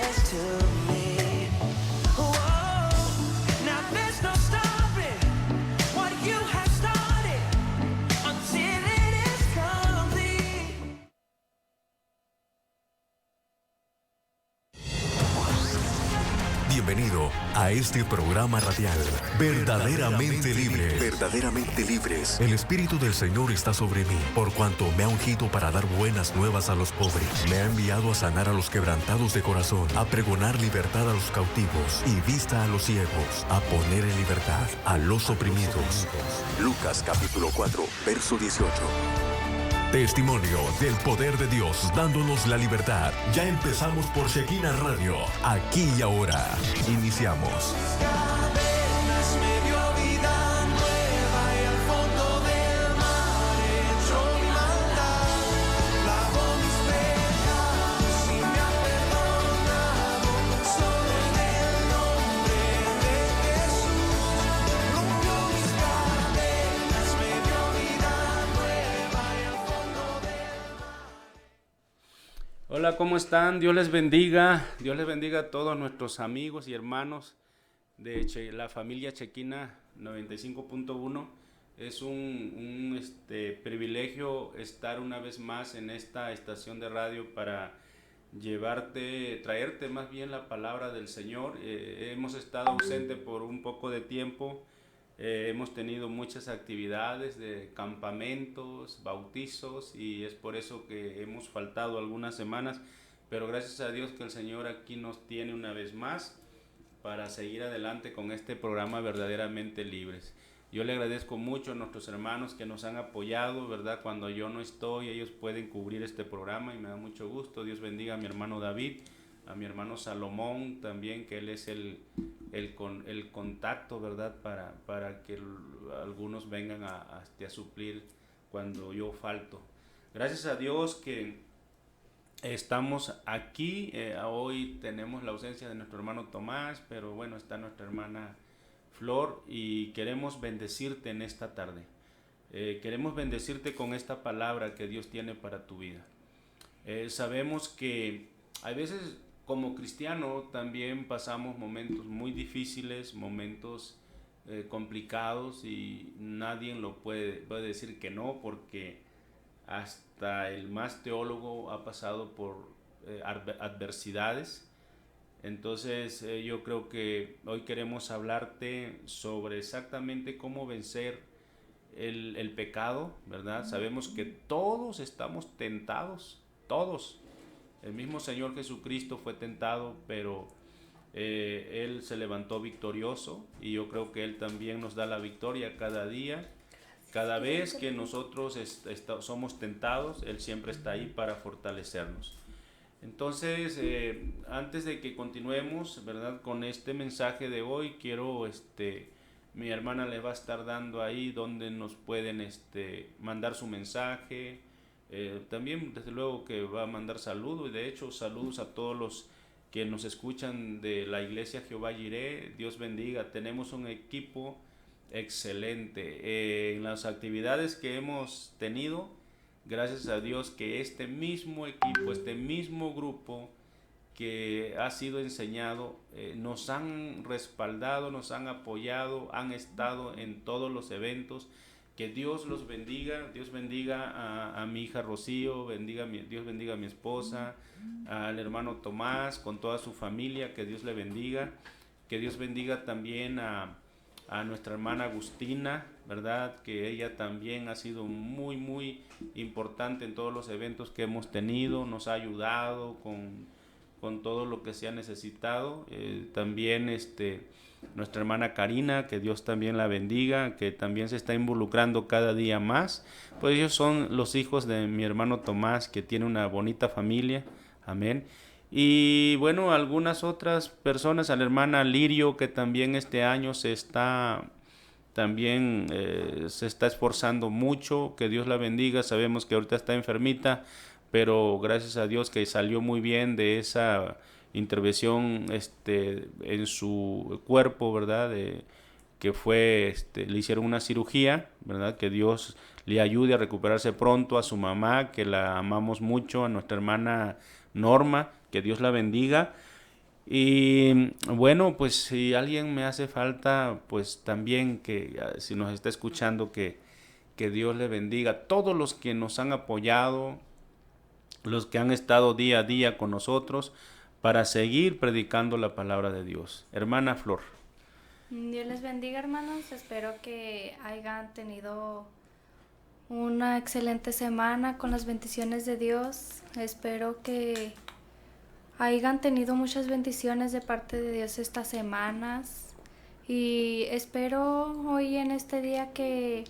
lies to me. Whoa, now there's no stopping what you have started until it is complete. Bienvenido a este programa radial, Verdaderamente Libres. Verdaderamente Libres. El Espíritu del Señor está sobre mí, por cuanto me ha ungido para dar buenas nuevas a los pobres. Me ha enviado a sanar a los quebrantados de corazón, a pregonar libertad a los cautivos y vista a los ciegos, a poner en libertad a los oprimidos. Lucas capítulo 4, verso 18. Testimonio del poder de Dios dándonos la libertad. Ya empezamos por Shekinah Radio. Aquí y ahora. Iniciamos. Cadenas me dio vida nueva y al fondo del mar echó mi maldad. Lavó mis pecados y me ha perdonado. Solo en el nombre de Jesús rompió mis cadenas, me dio vida nueva y al fondo del mar. Hola, ¿cómo están? Dios les bendiga. Dios les bendiga a todos nuestros amigos y hermanos de la familia Shekinah 95.1. Es un privilegio estar una vez más en esta estación de radio para traerte más bien la palabra del Señor. Hemos estado ausentes por un poco de tiempo. Hemos tenido muchas actividades de campamentos, bautizos, y es por eso que hemos faltado algunas semanas, pero gracias a Dios que el Señor aquí nos tiene una vez más para seguir adelante con este programa Verdaderamente Libres. Yo le agradezco mucho a nuestros hermanos que nos han apoyado, ¿verdad? Cuando yo no estoy, ellos pueden cubrir este programa y me da mucho gusto. Dios bendiga a mi hermano David, a mi hermano Salomón también, que él es el contacto, ¿verdad? Para que algunos vengan a suplir cuando yo falto. Gracias a Dios que estamos aquí. Hoy tenemos la ausencia de nuestro hermano Tomás, pero bueno, está nuestra hermana Flor y queremos bendecirte en esta tarde. Queremos bendecirte con esta palabra que Dios tiene para tu vida. Sabemos que a veces como cristiano también pasamos momentos muy difíciles, momentos complicados, y nadie lo puede decir que no, porque hasta el más teólogo ha pasado por adversidades. Entonces yo creo que hoy queremos hablarte sobre exactamente cómo vencer el pecado, ¿verdad? Sabemos que todos estamos tentados, todos. El mismo Señor Jesucristo fue tentado, pero Él se levantó victorioso, y yo creo que Él también nos da la victoria cada día. Cada vez que nosotros somos tentados, Él siempre está ahí para fortalecernos. Entonces, antes de que continuemos, ¿verdad?, con este mensaje de hoy, mi hermana le va a estar dando ahí donde nos pueden mandar su mensaje. También desde luego que va a mandar saludos, y de hecho saludos a todos los que nos escuchan de la iglesia Jehová Jireh. Dios bendiga, tenemos un equipo excelente en las actividades que hemos tenido. Gracias a Dios que este mismo equipo, este mismo grupo que ha sido enseñado, nos han respaldado, nos han apoyado, han estado en todos los eventos. Que Dios los bendiga. Dios bendiga a mi hija Rocío, Dios bendiga a mi esposa, al hermano Tomás con toda su familia, que Dios le bendiga. Que Dios bendiga también a nuestra hermana Agustina, ¿verdad? Que ella también ha sido muy, muy importante en todos los eventos que hemos tenido, nos ha ayudado con todo lo que se ha necesitado. También nuestra hermana Karina, que Dios también la bendiga, que también se está involucrando cada día más. Pues ellos son los hijos de mi hermano Tomás, que tiene una bonita familia, amén. Y bueno, algunas otras personas, a la hermana Lirio, que también este año se está esforzando mucho, que Dios la bendiga. Sabemos que ahorita está enfermita, pero gracias a Dios que salió muy bien de esa intervención en su cuerpo, ¿verdad? Que fue, le hicieron una cirugía, ¿verdad? Que Dios le ayude a recuperarse pronto. A su mamá, que la amamos mucho, a nuestra hermana Norma, que Dios la bendiga. Y bueno, pues si alguien me hace falta, pues también que si nos está escuchando, que Dios le bendiga. Todos los que nos han apoyado, los que han estado día a día con nosotros para seguir predicando la palabra de Dios. Hermana Flor. Dios les bendiga, hermanos. Espero que hayan tenido una excelente semana con las bendiciones de Dios. Espero que hayan tenido muchas bendiciones de parte de Dios estas semanas. Y espero hoy en este día que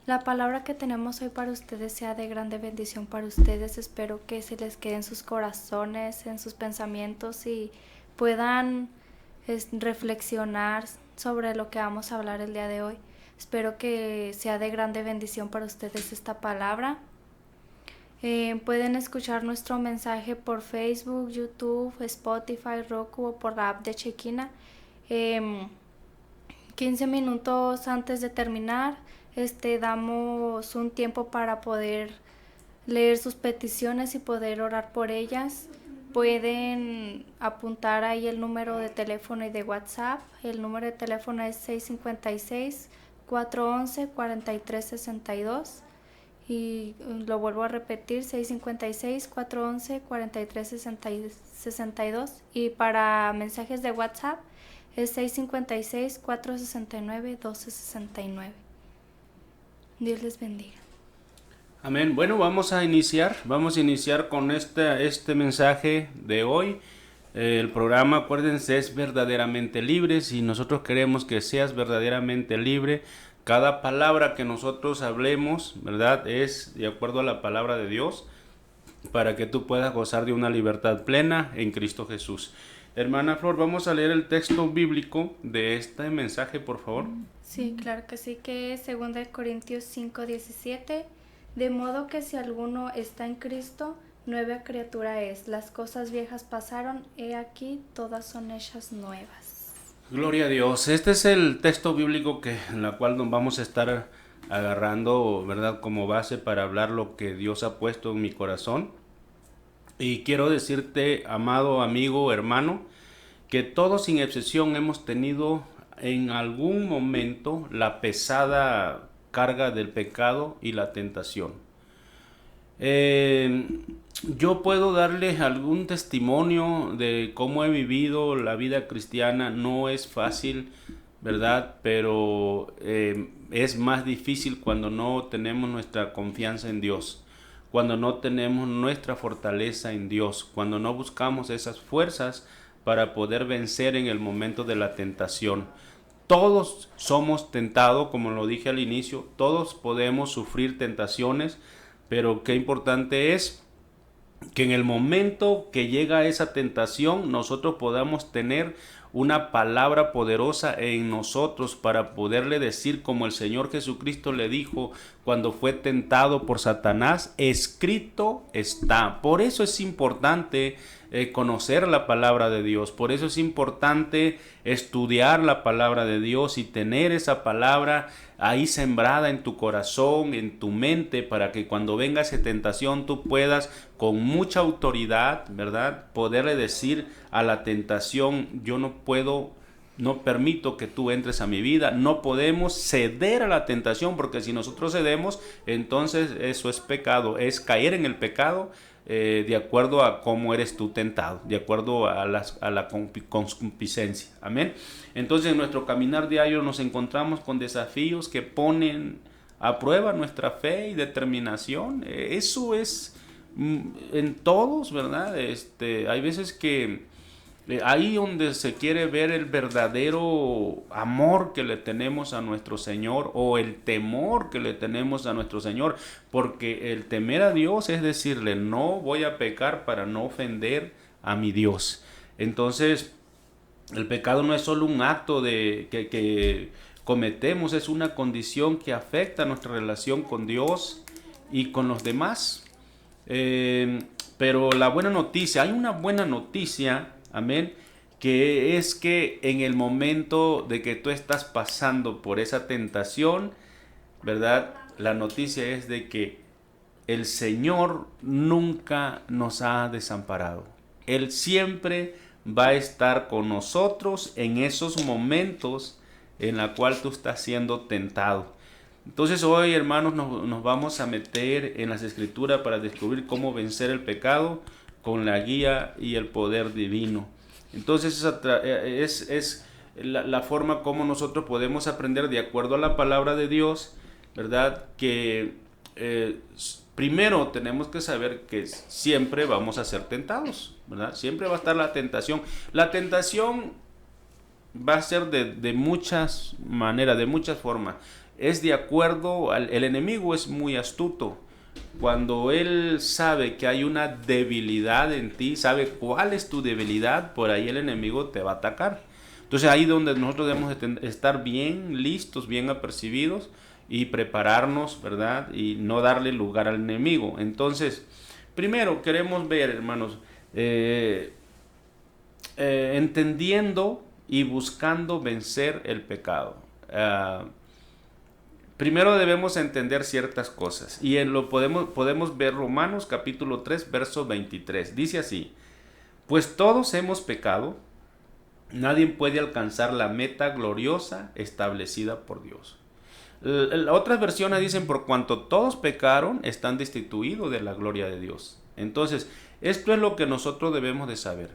la palabra que tenemos hoy para ustedes sea de grande bendición para ustedes. Espero que se les quede en sus corazones, en sus pensamientos y puedan reflexionar sobre lo que vamos a hablar el día de hoy. Espero que sea de grande bendición para ustedes esta palabra. Pueden escuchar nuestro mensaje por Facebook, YouTube, Spotify, Roku o por la app de Chequina. 15 minutos antes de terminar, damos un tiempo para poder leer sus peticiones y poder orar por ellas. Pueden apuntar ahí el número de teléfono y de WhatsApp. El número de teléfono es 656-411-4362 y lo vuelvo a repetir, 656-411-4362, y para mensajes de WhatsApp es 656-469-1269. Dios les bendiga. Amén. Bueno, vamos a iniciar con este mensaje de hoy. El programa, acuérdense, es verdaderamente libre. Si nosotros queremos que seas verdaderamente libre, cada palabra que nosotros hablemos, ¿verdad?, es de acuerdo a la palabra de Dios, para que tú puedas gozar de una libertad plena en Cristo Jesús. Hermana Flor, vamos a leer el texto bíblico de este mensaje, por favor. Sí, claro que sí, que es 2 Corintios 5:17. De modo que si alguno está en Cristo, nueva criatura es. Las cosas viejas pasaron, he aquí, todas son hechas nuevas. Gloria a Dios. Este es el texto bíblico en la cual nos vamos a estar agarrando, ¿verdad?, como base para hablar lo que Dios ha puesto en mi corazón. Y quiero decirte, amado amigo, hermano, que todos sin excepción hemos tenido en algún momento la pesada carga del pecado y la tentación. Yo puedo darles algún testimonio de cómo he vivido la vida cristiana. No es fácil, ¿verdad? Pero es más difícil cuando no tenemos nuestra confianza en Dios, cuando no tenemos nuestra fortaleza en Dios, cuando no buscamos esas fuerzas para poder vencer en el momento de la tentación. Todos somos tentados, como lo dije al inicio, todos podemos sufrir tentaciones, pero qué importante es que en el momento que llega esa tentación, nosotros podamos tener una palabra poderosa en nosotros para poderle decir, como el Señor Jesucristo le dijo cuando fue tentado por Satanás: escrito está. Por eso es importante conocer la palabra de Dios, por eso es importante estudiar la palabra de Dios y tener esa palabra ahí sembrada en tu corazón, en tu mente, para que cuando venga esa tentación tú puedas con mucha autoridad, ¿verdad?, poderle decir a la tentación: yo no permito que tú entres a mi vida. No podemos ceder a la tentación, porque si nosotros cedemos, entonces eso es pecado, es caer en el pecado, de acuerdo a cómo eres tú tentado, de acuerdo a la concupiscencia. Amén. Entonces en nuestro caminar diario nos encontramos con desafíos que ponen a prueba nuestra fe y determinación. Eso es en todos, ¿verdad? Hay veces que ahí donde se quiere ver el verdadero amor que le tenemos a nuestro Señor, o el temor que le tenemos a nuestro Señor, porque el temer a Dios es decirle: no voy a pecar para no ofender a mi Dios. Entonces el pecado no es solo un acto que cometemos, es una condición que afecta nuestra relación con Dios y con los demás. Pero la buena noticia, hay una buena noticia, amén, que es que en el momento de que tú estás pasando por esa tentación, ¿verdad?, la noticia es de que el Señor nunca nos ha desamparado. Él siempre va a estar con nosotros en esos momentos en la cual tú estás siendo tentado. Entonces hoy, hermanos, nos vamos a meter en las escrituras para descubrir cómo vencer el pecado con la guía y el poder divino. Entonces es la forma como nosotros podemos aprender de acuerdo a la palabra de Dios, ¿verdad? Que primero tenemos que saber que siempre vamos a ser tentados, ¿verdad? Siempre va a estar la tentación. La tentación va a ser de muchas maneras, de muchas formas. Es de acuerdo el enemigo es muy astuto. Cuando él sabe que hay una debilidad en ti, sabe cuál es tu debilidad, por ahí el enemigo te va a atacar. Entonces ahí donde nosotros debemos estar bien listos, bien apercibidos y prepararnos, ¿verdad? Y no darle lugar al enemigo. Entonces, primero queremos ver, hermanos, entendiendo y buscando vencer el pecado. Primero debemos entender ciertas cosas y podemos ver Romanos capítulo 3 verso 23. Dice así: pues todos hemos pecado, nadie puede alcanzar la meta gloriosa establecida por Dios. Otras versiones dicen: por cuanto todos pecaron, están destituidos de la gloria de Dios. Entonces, esto es lo que nosotros debemos de saber,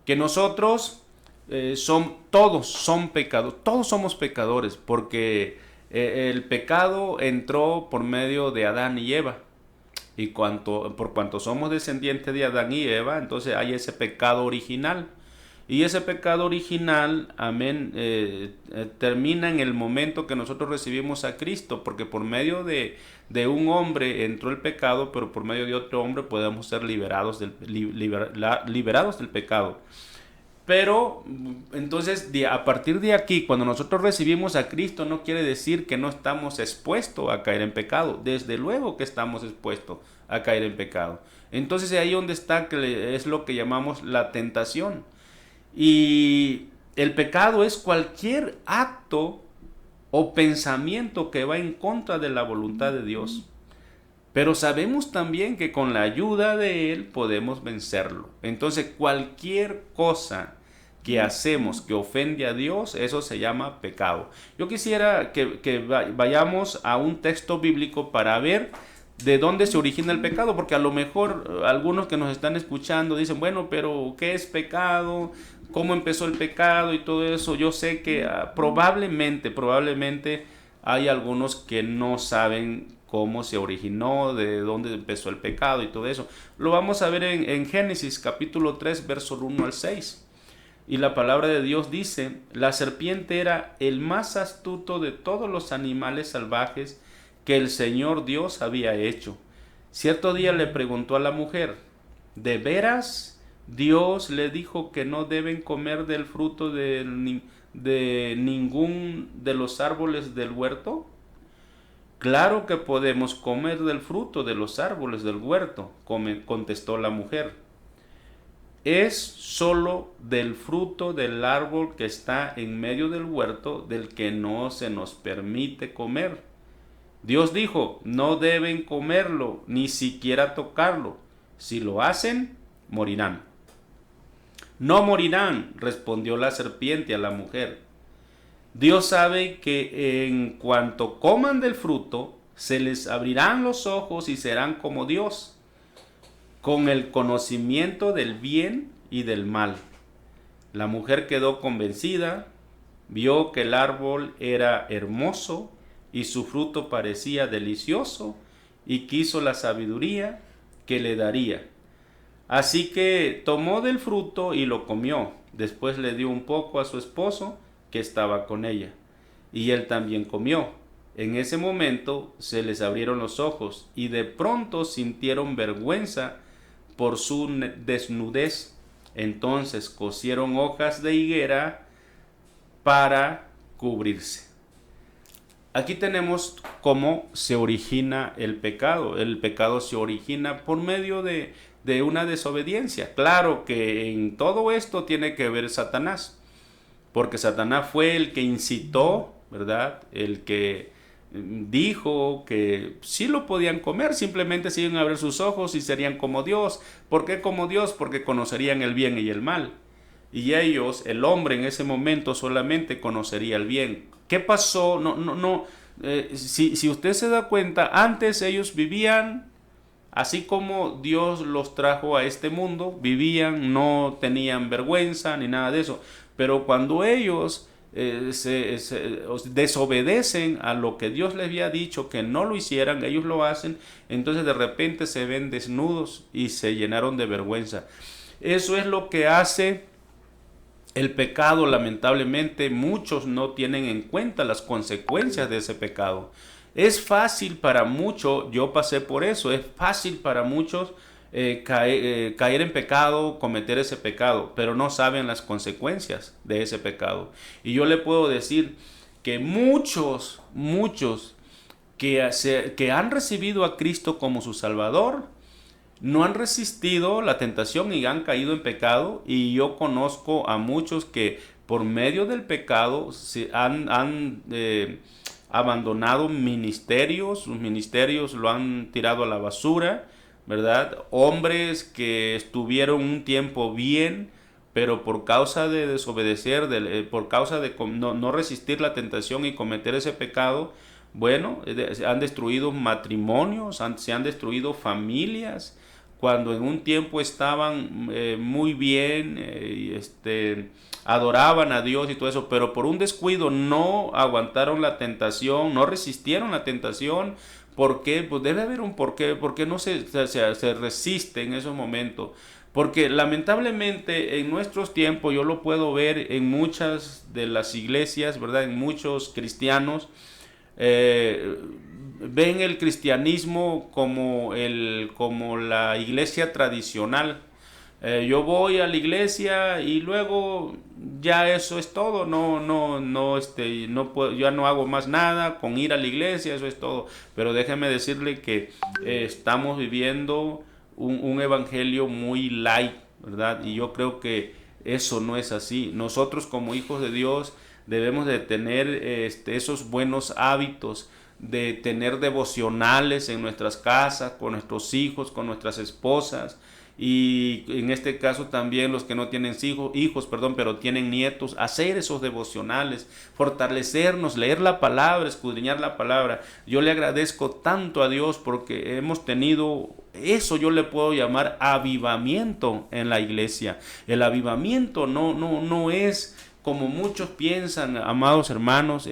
que nosotros todos somos pecadores, porque el pecado entró por medio de Adán y Eva, y por cuanto somos descendientes de Adán y Eva, entonces hay ese pecado original, y ese pecado original, amén, termina en el momento que nosotros recibimos a Cristo, porque por medio de un hombre entró el pecado, pero por medio de otro hombre podemos ser liberados del pecado. Pero entonces a partir de aquí, cuando nosotros recibimos a Cristo, no quiere decir que no estamos expuestos a caer en pecado. Desde luego que estamos expuestos a caer en pecado. Entonces ahí donde está, que es lo que llamamos la tentación. Y el pecado es cualquier acto o pensamiento que va en contra de la voluntad de Dios. Pero sabemos también que con la ayuda de Él podemos vencerlo. Entonces cualquier cosa que hacemos que ofende a Dios, eso se llama pecado. Yo quisiera que vayamos a un texto bíblico para ver de dónde se origina el pecado, porque a lo mejor algunos que nos están escuchando dicen: bueno, pero ¿qué es pecado? ¿Cómo empezó el pecado? Y todo eso. Yo sé que probablemente hay algunos que no saben cómo se originó, de dónde empezó el pecado y todo eso. Lo vamos a ver en Génesis capítulo 3, verso 1 al 6. Y la palabra de Dios dice: la serpiente era el más astuto de todos los animales salvajes que el Señor Dios había hecho. Cierto día le preguntó a la mujer: ¿de veras Dios le dijo que no deben comer del fruto de ningún de los árboles del huerto? Claro que podemos comer del fruto de los árboles del huerto, contestó la mujer. Es solo del fruto del árbol que está en medio del huerto del que no se nos permite comer. Dios dijo: no deben comerlo, ni siquiera tocarlo. Si lo hacen, morirán. No morirán, respondió la serpiente a la mujer. Dios sabe que en cuanto coman del fruto, se les abrirán los ojos y serán como Dios, con el conocimiento del bien y del mal. La mujer quedó convencida, vio que el árbol era hermoso y su fruto parecía delicioso, y quiso la sabiduría que le daría. Así que tomó del fruto y lo comió. Después le dio un poco a su esposo, que estaba con ella, y él también comió. En ese momento se les abrieron los ojos y de pronto sintieron vergüenza por su desnudez. Entonces cosieron hojas de higuera para cubrirse. Aquí tenemos cómo se origina el pecado. El pecado se origina por medio de una desobediencia. Claro que en todo esto tiene que ver Satanás, porque Satanás fue el que incitó, ¿verdad? El que dijo que sí lo podían comer, simplemente se iban a abrir sus ojos y serían como Dios. ¿Por qué como Dios? Porque conocerían el bien y el mal. y ellos, el hombre en ese momento solamente conocería el bien. ¿Qué pasó? Si usted se da cuenta, antes ellos vivían así como Dios los trajo a este mundo, vivían, no tenían vergüenza ni nada de eso. Pero cuando ellos desobedecen a lo que Dios les había dicho que no lo hicieran, ellos lo hacen, entonces de repente se ven desnudos y se llenaron de vergüenza. Eso es lo que hace el pecado. Lamentablemente muchos no tienen en cuenta las consecuencias de ese pecado. Es fácil para muchos, yo pasé por eso, es fácil para muchos caer en pecado, cometer ese pecado, pero no saben las consecuencias de ese pecado. Y yo le puedo decir que muchos que han recibido a Cristo como su Salvador, no han resistido la tentación y han caído en pecado. Y yo conozco a muchos que por medio del pecado han abandonado ministerios, sus ministerios lo han tirado a la basura, ¿verdad? Hombres que estuvieron un tiempo bien, pero por causa de desobedecer, por causa de no resistir la tentación y cometer ese pecado, bueno, han destruido matrimonios, se han destruido familias, cuando en un tiempo estaban muy bien, adoraban a Dios y todo eso, pero por un descuido no aguantaron la tentación, no resistieron la tentación. ¿Por qué? Pues debe haber un porqué. ¿Por qué no se resiste en esos momentos? Porque lamentablemente en nuestros tiempos, yo lo puedo ver en muchas de las iglesias, ¿verdad? En muchos cristianos, ven el cristianismo como la iglesia tradicional. Yo voy a la iglesia y luego ya eso es todo, no puedo, ya no hago más nada con ir a la iglesia, eso es todo. Pero déjeme decirle que estamos viviendo un evangelio muy light, ¿verdad? Y yo creo que eso no es así. Nosotros como hijos de Dios debemos de tener esos buenos hábitos, de tener devocionales en nuestras casas, con nuestros hijos, con nuestras esposas, y en este caso también los que no tienen hijos, pero tienen nietos, hacer esos devocionales, fortalecernos, leer la palabra, escudriñar la palabra. Yo le agradezco tanto a Dios porque hemos tenido eso, yo le puedo llamar avivamiento en la iglesia. El avivamiento no es como muchos piensan, amados hermanos,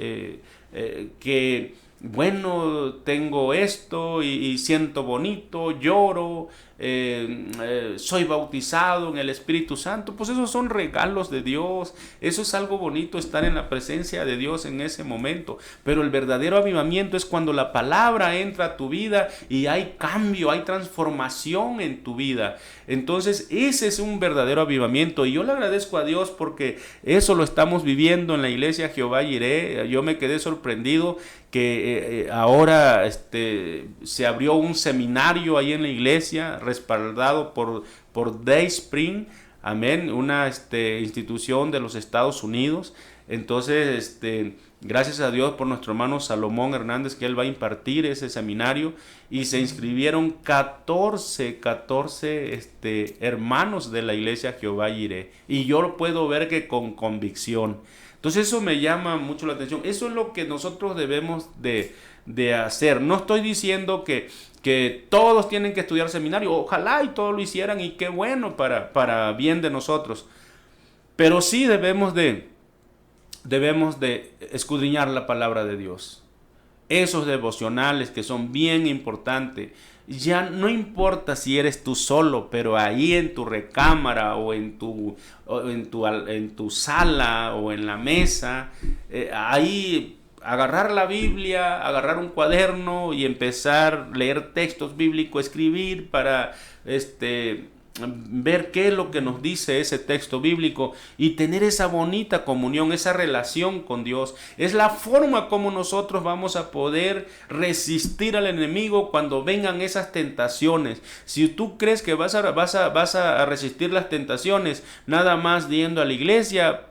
que bueno, tengo esto y siento bonito, lloro, soy bautizado en el Espíritu Santo. Pues esos son regalos de Dios, eso es algo bonito, estar en la presencia de Dios en ese momento. Pero el verdadero avivamiento es cuando la palabra entra a tu vida y hay cambio, hay transformación en tu vida. Entonces ese es un verdadero avivamiento, y yo le agradezco a Dios porque eso lo estamos viviendo en la iglesia Jehová Jireh. Yo me quedé sorprendido que ahora se abrió un seminario ahí en la iglesia, respaldado por Dayspring, amén, una institución de los Estados Unidos. Entonces, gracias a Dios por nuestro hermano Salomón Hernández, que él va a impartir ese seminario, y se inscribieron 14 hermanos de la iglesia Jehová Jireh, y yo lo puedo ver que con convicción. Entonces eso me llama mucho la atención. Eso es lo que nosotros debemos de hacer. No estoy diciendo que todos tienen que estudiar seminario. Ojalá y todos lo hicieran, y qué bueno para bien de nosotros. Pero sí debemos de escudriñar la palabra de Dios. Esos devocionales que son bien importantes. Ya no importa si eres tú solo, pero ahí en tu recámara o en tu sala o en la mesa, ahí agarrar la Biblia, agarrar un cuaderno y empezar a leer textos bíblicos, escribir para ver qué es lo que nos dice ese texto bíblico, y tener esa bonita comunión, esa relación con Dios. Es la forma como nosotros vamos a poder resistir al enemigo cuando vengan esas tentaciones. Si tú crees que vas a resistir las tentaciones nada más yendo a la iglesia,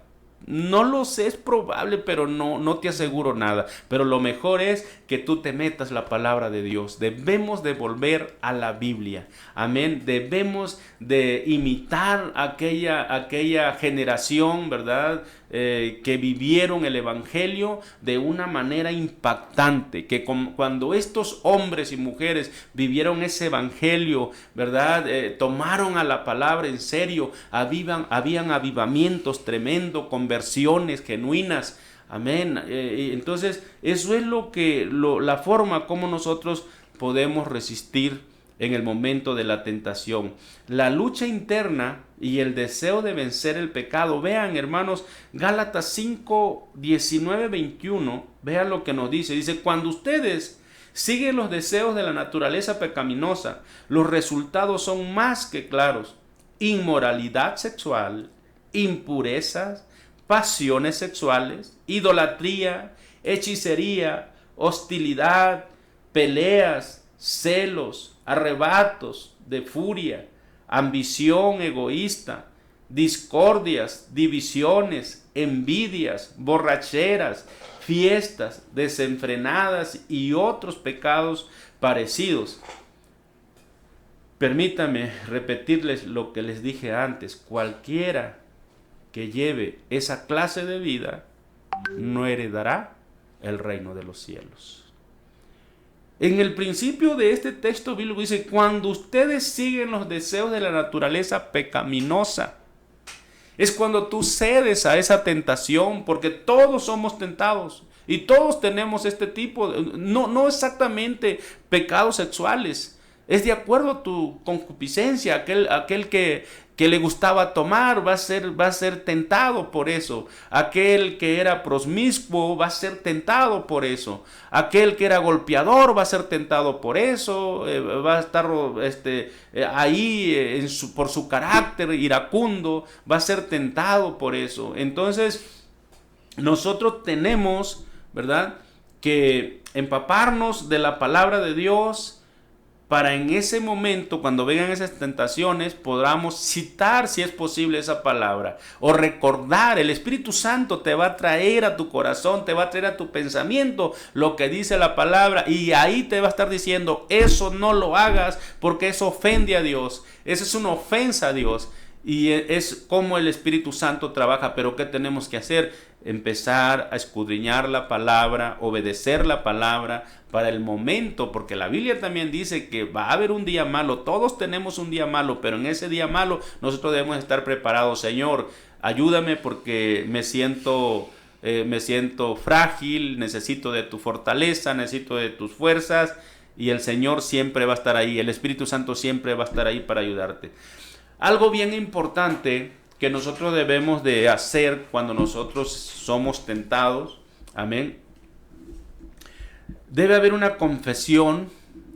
No lo sé, es probable, pero no te aseguro nada. Pero lo mejor es que tú te metas la palabra de Dios. Debemos de volver a la Biblia. Amén. Debemos de imitar aquella generación, ¿verdad? Que vivieron el Evangelio de una manera impactante. Que cuando estos hombres y mujeres vivieron ese Evangelio, ¿verdad? Tomaron a la palabra en serio. Habían avivamientos tremendos, conversiones genuinas. Amén. Entonces, eso es la forma como nosotros podemos resistir en el momento de la tentación. La lucha interna y el deseo de vencer el pecado. Vean, hermanos, Gálatas 5, 19, 21. Vean lo que nos dice. Dice, cuando ustedes siguen los deseos de la naturaleza pecaminosa, los resultados son más que claros. Inmoralidad sexual, impurezas, pasiones sexuales, idolatría, hechicería, hostilidad, peleas, celos, arrebatos de furia, ambición egoísta, discordias, divisiones, envidias, borracheras, fiestas desenfrenadas y otros pecados parecidos. Permítame repetirles lo que les dije antes. Cualquiera que lleve esa clase de vida no heredará el reino de los cielos. En el principio de este texto bíblico dice, cuando ustedes siguen los deseos de la naturaleza pecaminosa, es cuando tú cedes a esa tentación, porque todos somos tentados y todos tenemos este tipo, no exactamente pecados sexuales, es de acuerdo a tu concupiscencia. Aquel que le gustaba tomar va a ser tentado por eso. Aquel que era prosmiscuo va a ser tentado por eso. Aquel que era golpeador va a ser tentado por eso. Va a estar ahí por su carácter iracundo, va a ser tentado por eso. Entonces, nosotros tenemos, ¿verdad?, que empaparnos de la palabra de Dios, para en ese momento, cuando vengan esas tentaciones, podamos citar, si es posible, esa palabra. O recordar, el Espíritu Santo te va a traer a tu corazón, te va a traer a tu pensamiento lo que dice la palabra. Y ahí te va a estar diciendo, eso no lo hagas porque eso ofende a Dios. Eso es una ofensa a Dios. Y es como el Espíritu Santo trabaja. Pero ¿qué tenemos que hacer? Empezar a escudriñar la palabra, obedecer la palabra para el momento, porque la Biblia también dice que va a haber un día malo. Todos tenemos un día malo, pero en ese día malo nosotros debemos estar preparados. Señor, ayúdame porque me siento frágil, necesito de tu fortaleza, necesito de tus fuerzas, y el Señor siempre va a estar ahí, el Espíritu Santo siempre va a estar ahí para ayudarte. Algo bien importante que nosotros debemos de hacer cuando nosotros somos tentados, amén, debe haber una confesión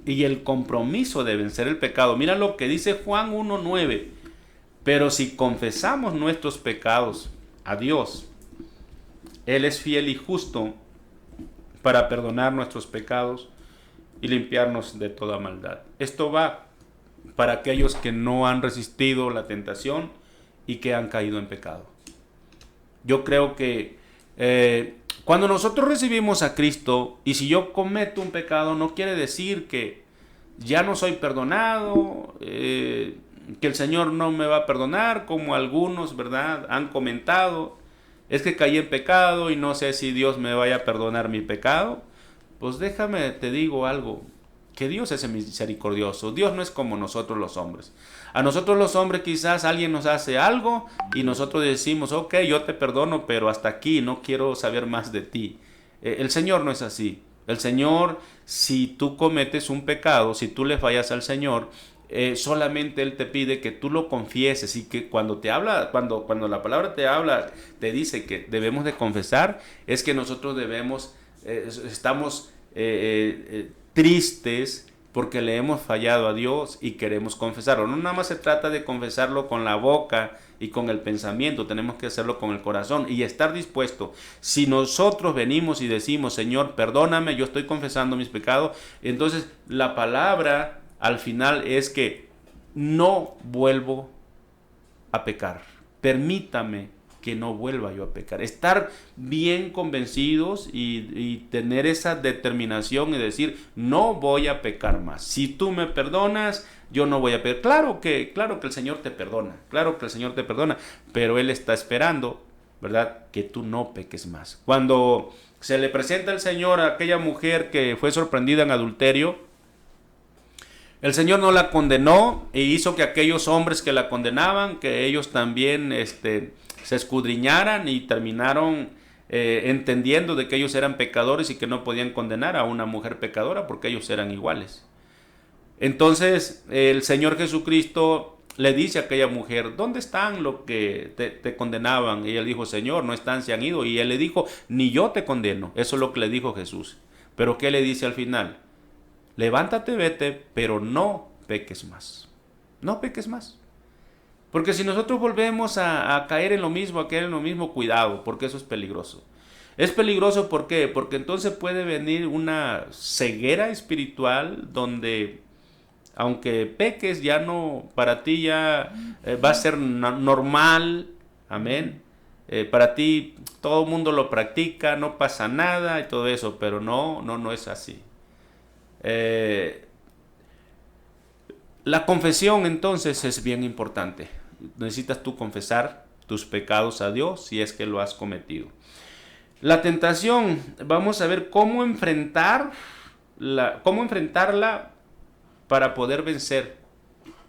y el compromiso de vencer el pecado. Mira lo que dice Juan 1:9. Pero si confesamos nuestros pecados a Dios, Él es fiel y justo para perdonar nuestros pecados y limpiarnos de toda maldad. Esto va para aquellos que no han resistido la tentación y que han caído en pecado. Yo creo que cuando nosotros recibimos a Cristo, y si yo cometo un pecado, no quiere decir que ya no soy perdonado, que el Señor no me va a perdonar, como algunos, ¿verdad?, han comentado. Es que caí en pecado y no sé si Dios me vaya a perdonar mi pecado. Pues déjame, te digo algo, que Dios es misericordioso. Dios no es como nosotros los hombres. A nosotros los hombres quizás alguien nos hace algo y nosotros decimos, ok, yo te perdono, pero hasta aquí, no quiero saber más de ti. El Señor no es así. El Señor, si tú cometes un pecado, si tú le fallas al Señor, solamente Él te pide que tú lo confieses, y que cuando te habla, cuando la palabra te habla, te dice que debemos de confesar, es que nosotros estamos tristes porque le hemos fallado a Dios y queremos confesarlo. No nada más se trata de confesarlo con la boca y con el pensamiento, tenemos que hacerlo con el corazón y estar dispuesto. Si nosotros venimos y decimos, Señor, perdóname, yo estoy confesando mis pecados, entonces la palabra al final es que no vuelvo a pecar. Permítame que no vuelva yo a pecar. Estar bien convencidos y tener esa determinación y decir, no voy a pecar más. Si tú me perdonas, yo no voy a pecar. Claro que el Señor te perdona, pero Él está esperando, ¿verdad?, que tú no peques más. Cuando se le presenta al Señor a aquella mujer que fue sorprendida en adulterio, el Señor no la condenó e hizo que aquellos hombres que la condenaban, que ellos también se escudriñaran y terminaron entendiendo de que ellos eran pecadores y que no podían condenar a una mujer pecadora porque ellos eran iguales. Entonces el Señor Jesucristo le dice a aquella mujer, ¿dónde están los que te condenaban? Y ella dijo, Señor, no están, se han ido. Y él le dijo, ni yo te condeno. Eso es lo que le dijo Jesús. Pero ¿qué le dice al final? Levántate, vete, pero no peques más. No peques más. Porque si nosotros volvemos a caer en lo mismo, cuidado, porque eso es peligroso. Es peligroso, ¿por qué? Porque entonces puede venir una ceguera espiritual donde, aunque peques, ya no, para ti ya va a ser normal, amén. Para ti todo el mundo lo practica, no pasa nada y todo eso, pero no es así. La confesión entonces es bien importante. Necesitas tú confesar tus pecados a Dios si es que lo has cometido. La tentación, vamos a ver cómo enfrentarla para poder vencer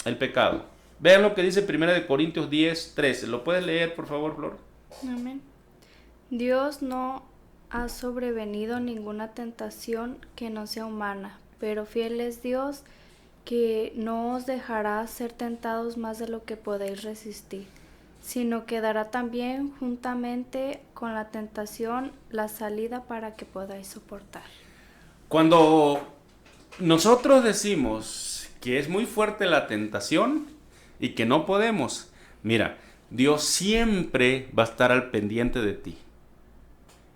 el pecado. Vean lo que dice 1 Corintios 10, 13. ¿Lo puedes leer, por favor, Flor? Amén. Dios no ha sobrevenido ninguna tentación que no sea humana, pero fiel es Dios, que no os dejará ser tentados más de lo que podéis resistir, sino que dará también juntamente con la tentación la salida para que podáis soportar. Cuando nosotros decimos que es muy fuerte la tentación y que no podemos, mira, Dios siempre va a estar al pendiente de ti.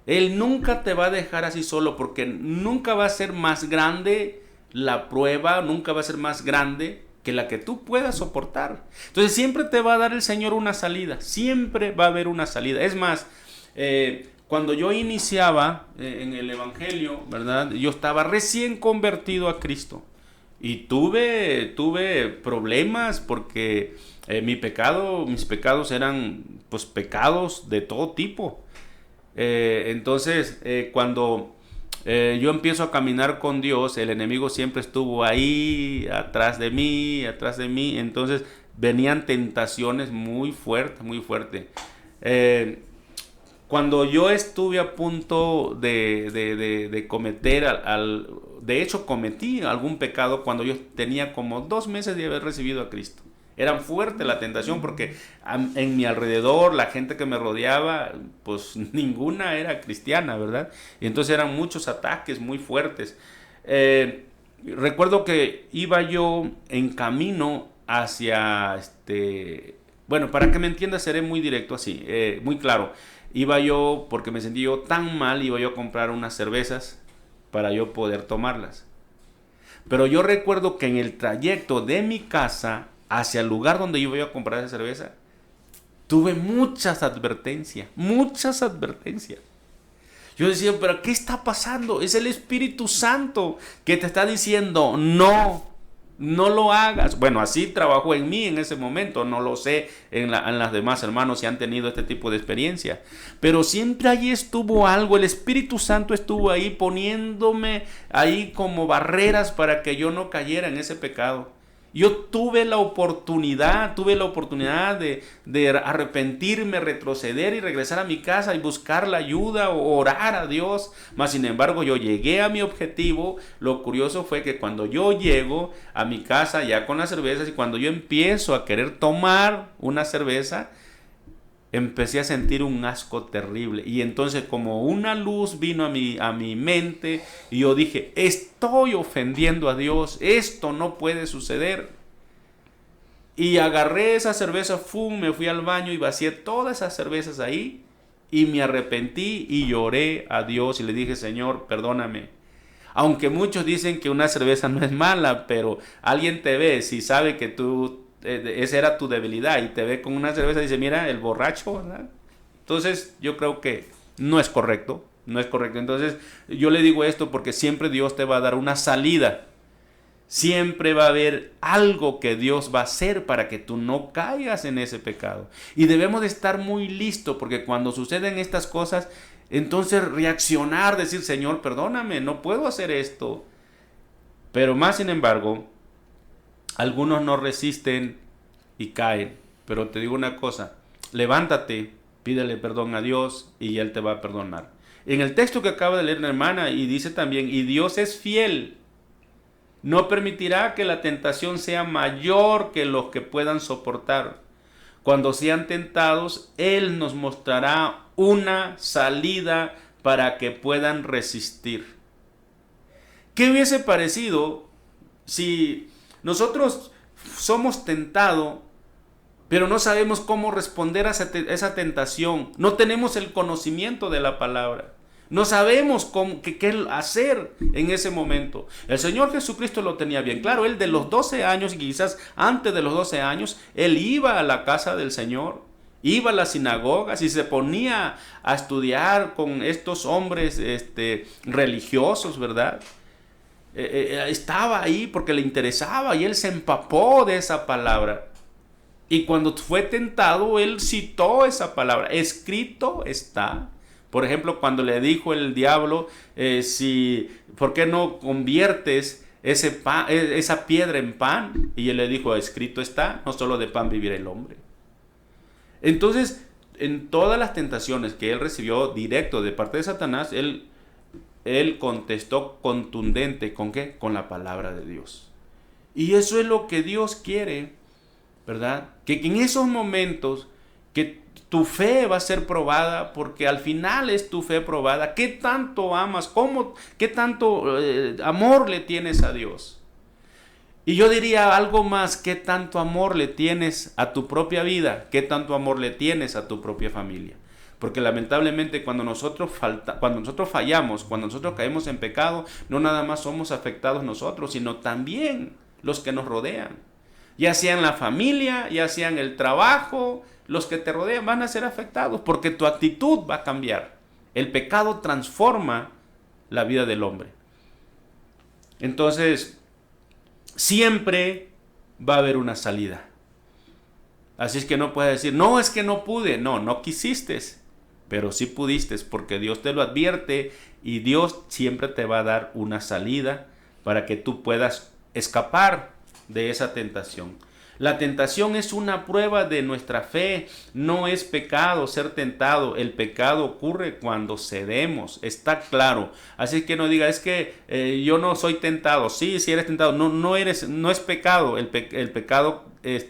Él nunca te va a dejar así solo, porque nunca va a ser más grande la prueba, nunca va a ser más grande que la que tú puedas soportar. Entonces siempre te va a dar el Señor una salida, siempre va a haber una salida. Es más, cuando yo iniciaba en el Evangelio, ¿verdad?, yo estaba recién convertido a Cristo y tuve problemas porque mis pecados eran pues pecados de todo tipo. Entonces cuando yo empiezo a caminar con Dios, el enemigo siempre estuvo ahí, atrás de mí, entonces venían tentaciones muy fuertes. Cuando yo estuve a punto de cometer, de hecho cometí algún pecado cuando yo tenía como 2 meses de haber recibido a Cristo. Era fuerte la tentación porque en mi alrededor, la gente que me rodeaba, pues ninguna era cristiana, ¿verdad? Y entonces eran muchos ataques muy fuertes. Recuerdo que iba yo en camino hacia, bueno, para que me entiendas seré muy directo así, muy claro. Iba yo, porque me sentí yo tan mal, iba yo a comprar unas cervezas para yo poder tomarlas. Pero yo recuerdo que en el trayecto de mi casa hacia el lugar donde yo iba a comprar esa cerveza, tuve muchas advertencias. Yo decía, pero ¿qué está pasando? Es el Espíritu Santo que te está diciendo, no lo hagas. Bueno, así trabajó en mí en ese momento. No lo sé en las demás hermanos si han tenido este tipo de experiencia. Pero siempre allí estuvo algo. El Espíritu Santo estuvo ahí poniéndome ahí como barreras para que yo no cayera en ese pecado. Yo tuve la oportunidad de arrepentirme, retroceder y regresar a mi casa y buscar la ayuda o orar a Dios. Mas sin embargo yo llegué a mi objetivo. Lo curioso fue que cuando yo llego a mi casa ya con las cervezas y cuando yo empiezo a querer tomar una cerveza, empecé a sentir un asco terrible. Y entonces como una luz vino a mi mente y yo dije, estoy ofendiendo a Dios, esto no puede suceder. Y agarré esa cerveza, me fui al baño y vacié todas esas cervezas ahí y me arrepentí y lloré a Dios y le dije, Señor, perdóname. Aunque muchos dicen que una cerveza no es mala, pero alguien te ve, si sabe que esa era tu debilidad y te ve con una cerveza y dice, mira, el borracho, ¿verdad? Entonces yo creo que no es correcto, no es correcto. Entonces yo le digo esto porque siempre Dios te va a dar una salida. Siempre va a haber algo que Dios va a hacer para que tú no caigas en ese pecado. Y debemos de estar muy listos porque cuando suceden estas cosas, entonces reaccionar, decir, Señor, perdóname, no puedo hacer esto. Pero más sin embargo, algunos no resisten y caen. Pero te digo una cosa, levántate, pídele perdón a Dios y Él te va a perdonar. En el texto que acaba de leer la hermana, y dice también, y Dios es fiel. No permitirá que la tentación sea mayor que los que puedan soportar. Cuando sean tentados, Él nos mostrará una salida para que puedan resistir. ¿Qué hubiese parecido si nosotros somos tentados, pero no sabemos cómo responder a esa tentación? No tenemos el conocimiento de la palabra. No sabemos qué hacer en ese momento. El Señor Jesucristo lo tenía bien claro. Él de los 12 años, y quizás antes de los 12 años, Él iba a la casa del Señor, iba a las sinagogas y se ponía a estudiar con estos hombres religiosos, ¿verdad? Estaba ahí porque le interesaba y Él se empapó de esa palabra. Y cuando fue tentado, Él citó esa palabra. Escrito está. Por ejemplo, cuando le dijo el diablo, ¿por qué no conviertes esa piedra en pan? Y él le dijo, escrito está, no solo de pan vivirá el hombre. Entonces, en todas las tentaciones que él recibió directo de parte de Satanás, él contestó contundente, ¿con qué? Con la palabra de Dios. Y eso es lo que Dios quiere, ¿verdad? Que en esos momentos que tu fe va a ser probada, porque al final es tu fe probada. ¿Qué tanto amas? ¿Qué tanto amor le tienes a Dios? Y yo diría algo más, ¿qué tanto amor le tienes a tu propia vida? ¿Qué tanto amor le tienes a tu propia familia? Porque lamentablemente cuando nosotros fallamos, cuando nosotros caemos en pecado, no nada más somos afectados nosotros, sino también los que nos rodean. Ya sea en la familia, ya sea en el trabajo, los que te rodean van a ser afectados porque tu actitud va a cambiar. El pecado transforma la vida del hombre. Entonces, siempre va a haber una salida. Así es que no puedes decir, no, es que no pude. No quisiste, pero sí pudiste porque Dios te lo advierte y Dios siempre te va a dar una salida para que tú puedas escapar de esa tentación. La tentación es una prueba de nuestra fe, no es pecado ser tentado. El pecado ocurre cuando cedemos, está claro. Así que no diga, es que yo no soy tentado. Sí eres tentado, no es pecado. El pecado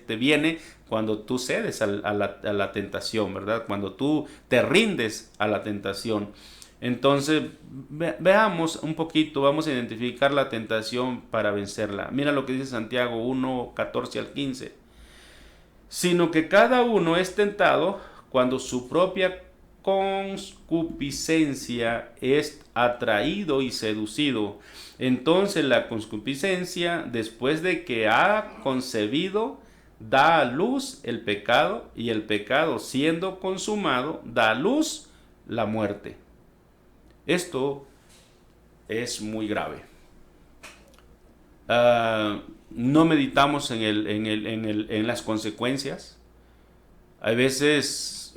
viene cuando tú cedes a la tentación, ¿verdad? Cuando tú te rindes a la tentación. Entonces, veamos un poquito, vamos a identificar la tentación para vencerla. Mira lo que dice Santiago 1, 14 al 15. Sino que cada uno es tentado cuando su propia concupiscencia es atraído y seducido. Entonces la concupiscencia, después de que ha concebido, da a luz el pecado, y el pecado, siendo consumado, da a luz la muerte. Esto es muy grave. No meditamos en las consecuencias. A veces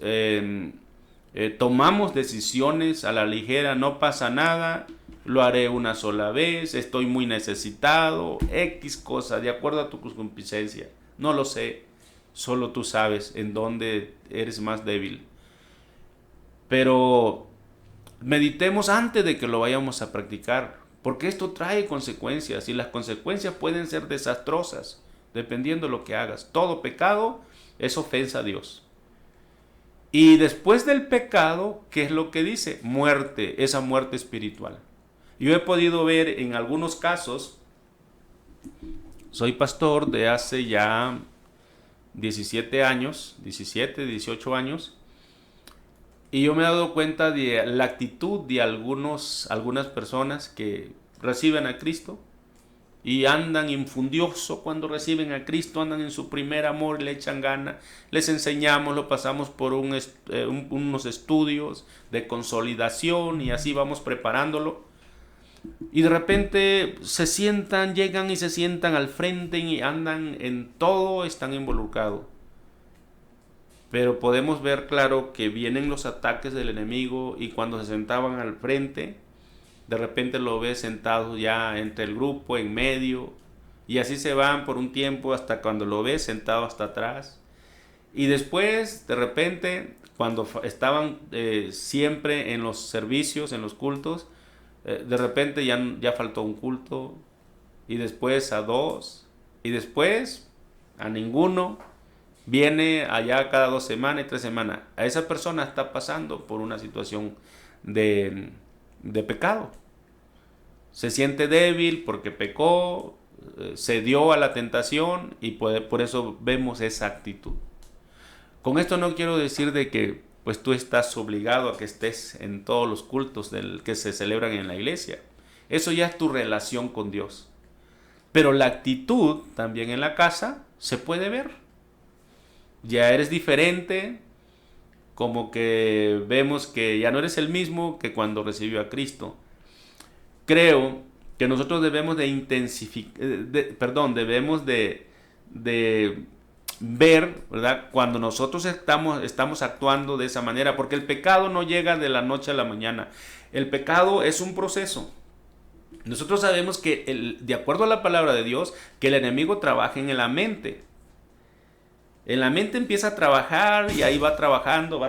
tomamos decisiones a la ligera, no pasa nada, lo haré una sola vez, estoy muy necesitado, X cosa, de acuerdo a tu concupiscencia. No lo sé, solo tú sabes en dónde eres más débil. Pero meditemos antes de que lo vayamos a practicar, porque esto trae consecuencias y las consecuencias pueden ser desastrosas dependiendo de lo que hagas. Todo pecado es ofensa a Dios. Y después del pecado, ¿qué es lo que dice? Muerte, esa muerte espiritual. Yo he podido ver en algunos casos, soy pastor de hace ya 17 años, 17, 18 años, y yo me he dado cuenta de la actitud de algunas personas que reciben a Cristo y andan infundiosos cuando reciben a Cristo, andan en su primer amor, le echan ganas, les enseñamos, lo pasamos por unos estudios de consolidación y así vamos preparándolo. Y de repente se sientan, llegan y se sientan al frente y andan en todo, están involucrados. Pero podemos ver claro que vienen los ataques del enemigo y cuando se sentaban al frente, de repente lo ves sentado ya entre el grupo, en medio, y así se van por un tiempo hasta cuando lo ves sentado hasta atrás. Y después, de repente, cuando estaban siempre en los servicios, en los cultos, de repente ya faltó un culto, y después a 2, y después a ninguno. Viene allá cada 2 semanas y 3 semanas. A esa persona está pasando por una situación de pecado. Se siente débil porque pecó, se dio a la tentación y por eso vemos esa actitud. Con esto no quiero decir de que pues tú estás obligado a que estés en todos los cultos que se celebran en la iglesia. Eso ya es tu relación con Dios. Pero la actitud también en la casa se puede ver. Ya eres diferente, como que vemos que ya no eres el mismo que cuando recibió a Cristo. Creo que nosotros debemos de debemos de ver, ¿verdad? Cuando nosotros estamos actuando de esa manera, porque el pecado no llega de la noche a la mañana. El pecado es un proceso. Nosotros sabemos que, de acuerdo a la palabra de Dios, que el enemigo trabaja en la mente. En la mente empieza a trabajar y ahí va trabajando,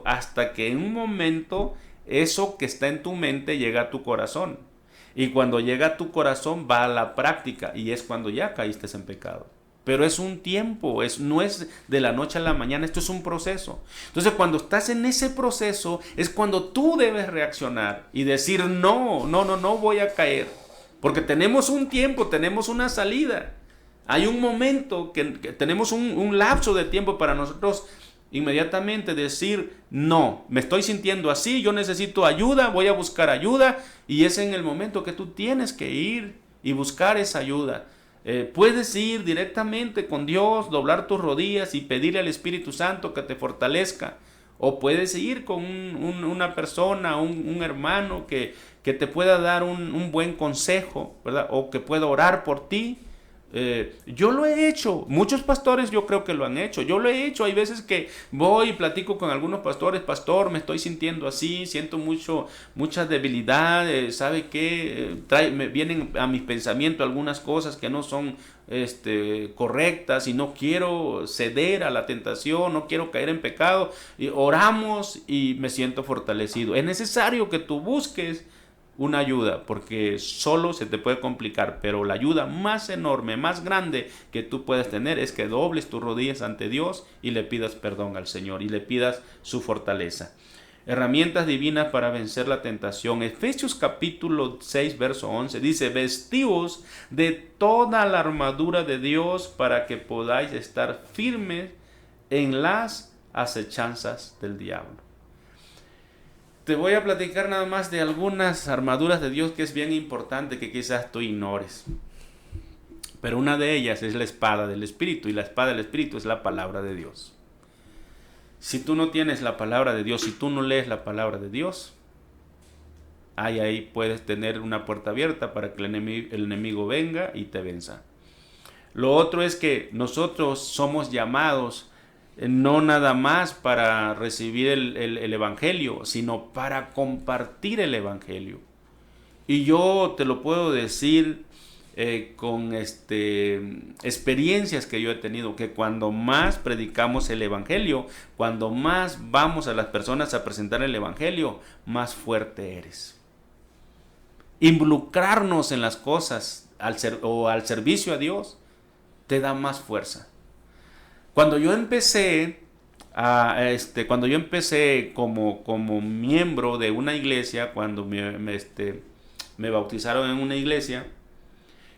hasta que en un momento eso que está en tu mente llega a tu corazón. Y cuando llega a tu corazón va a la práctica y es cuando ya caíste en pecado. Pero es un tiempo, no es de la noche a la mañana, esto es un proceso. Entonces cuando estás en ese proceso es cuando tú debes reaccionar y decir no voy a caer. Porque tenemos un tiempo, tenemos una salida. Hay un momento que tenemos un lapso de tiempo para nosotros inmediatamente decir, no, me estoy sintiendo así, yo necesito ayuda, voy a buscar ayuda, y es en el momento que tú tienes que ir y buscar esa ayuda. Puedes ir directamente con Dios, doblar tus rodillas y pedirle al Espíritu Santo que te fortalezca, o puedes ir con una persona, un hermano que te pueda dar un buen consejo, ¿verdad? O que pueda orar por ti. Yo lo he hecho, muchos pastores yo creo que lo han hecho, yo lo he hecho. Hay veces que voy y platico con algunos pastores, pastor, me estoy sintiendo así, siento mucha debilidad, ¿sabe qué? Me vienen a mis pensamientos algunas cosas que no son correctas y no quiero ceder a la tentación, no quiero caer en pecado, y oramos y me siento fortalecido. Es necesario que tú busques una ayuda, porque solo se te puede complicar, pero la ayuda más enorme, más grande que tú puedes tener es que dobles tus rodillas ante Dios y le pidas perdón al Señor y le pidas su fortaleza. Herramientas divinas para vencer la tentación. Efesios capítulo 6 verso 11 dice: vestíos de toda la armadura de Dios para que podáis estar firmes en las acechanzas del diablo. Te voy a platicar nada más de algunas armaduras de Dios que es bien importante que quizás tú ignores. Pero una de ellas es la espada del Espíritu, y la espada del Espíritu es la palabra de Dios. Si tú no tienes la palabra de Dios, si tú no lees la palabra de Dios, ahí puedes tener una puerta abierta para que el enemigo venga y te venza. Lo otro es que nosotros somos llamados no nada más para recibir el Evangelio, sino para compartir el Evangelio. Y yo te lo puedo decir con experiencias que yo he tenido, que cuando más predicamos el Evangelio, cuando más vamos a las personas a presentar el Evangelio, más fuerte eres. Involucrarnos en las cosas al servicio a Dios te da más fuerza. Cuando yo empecé como miembro de una iglesia, cuando me bautizaron en una iglesia,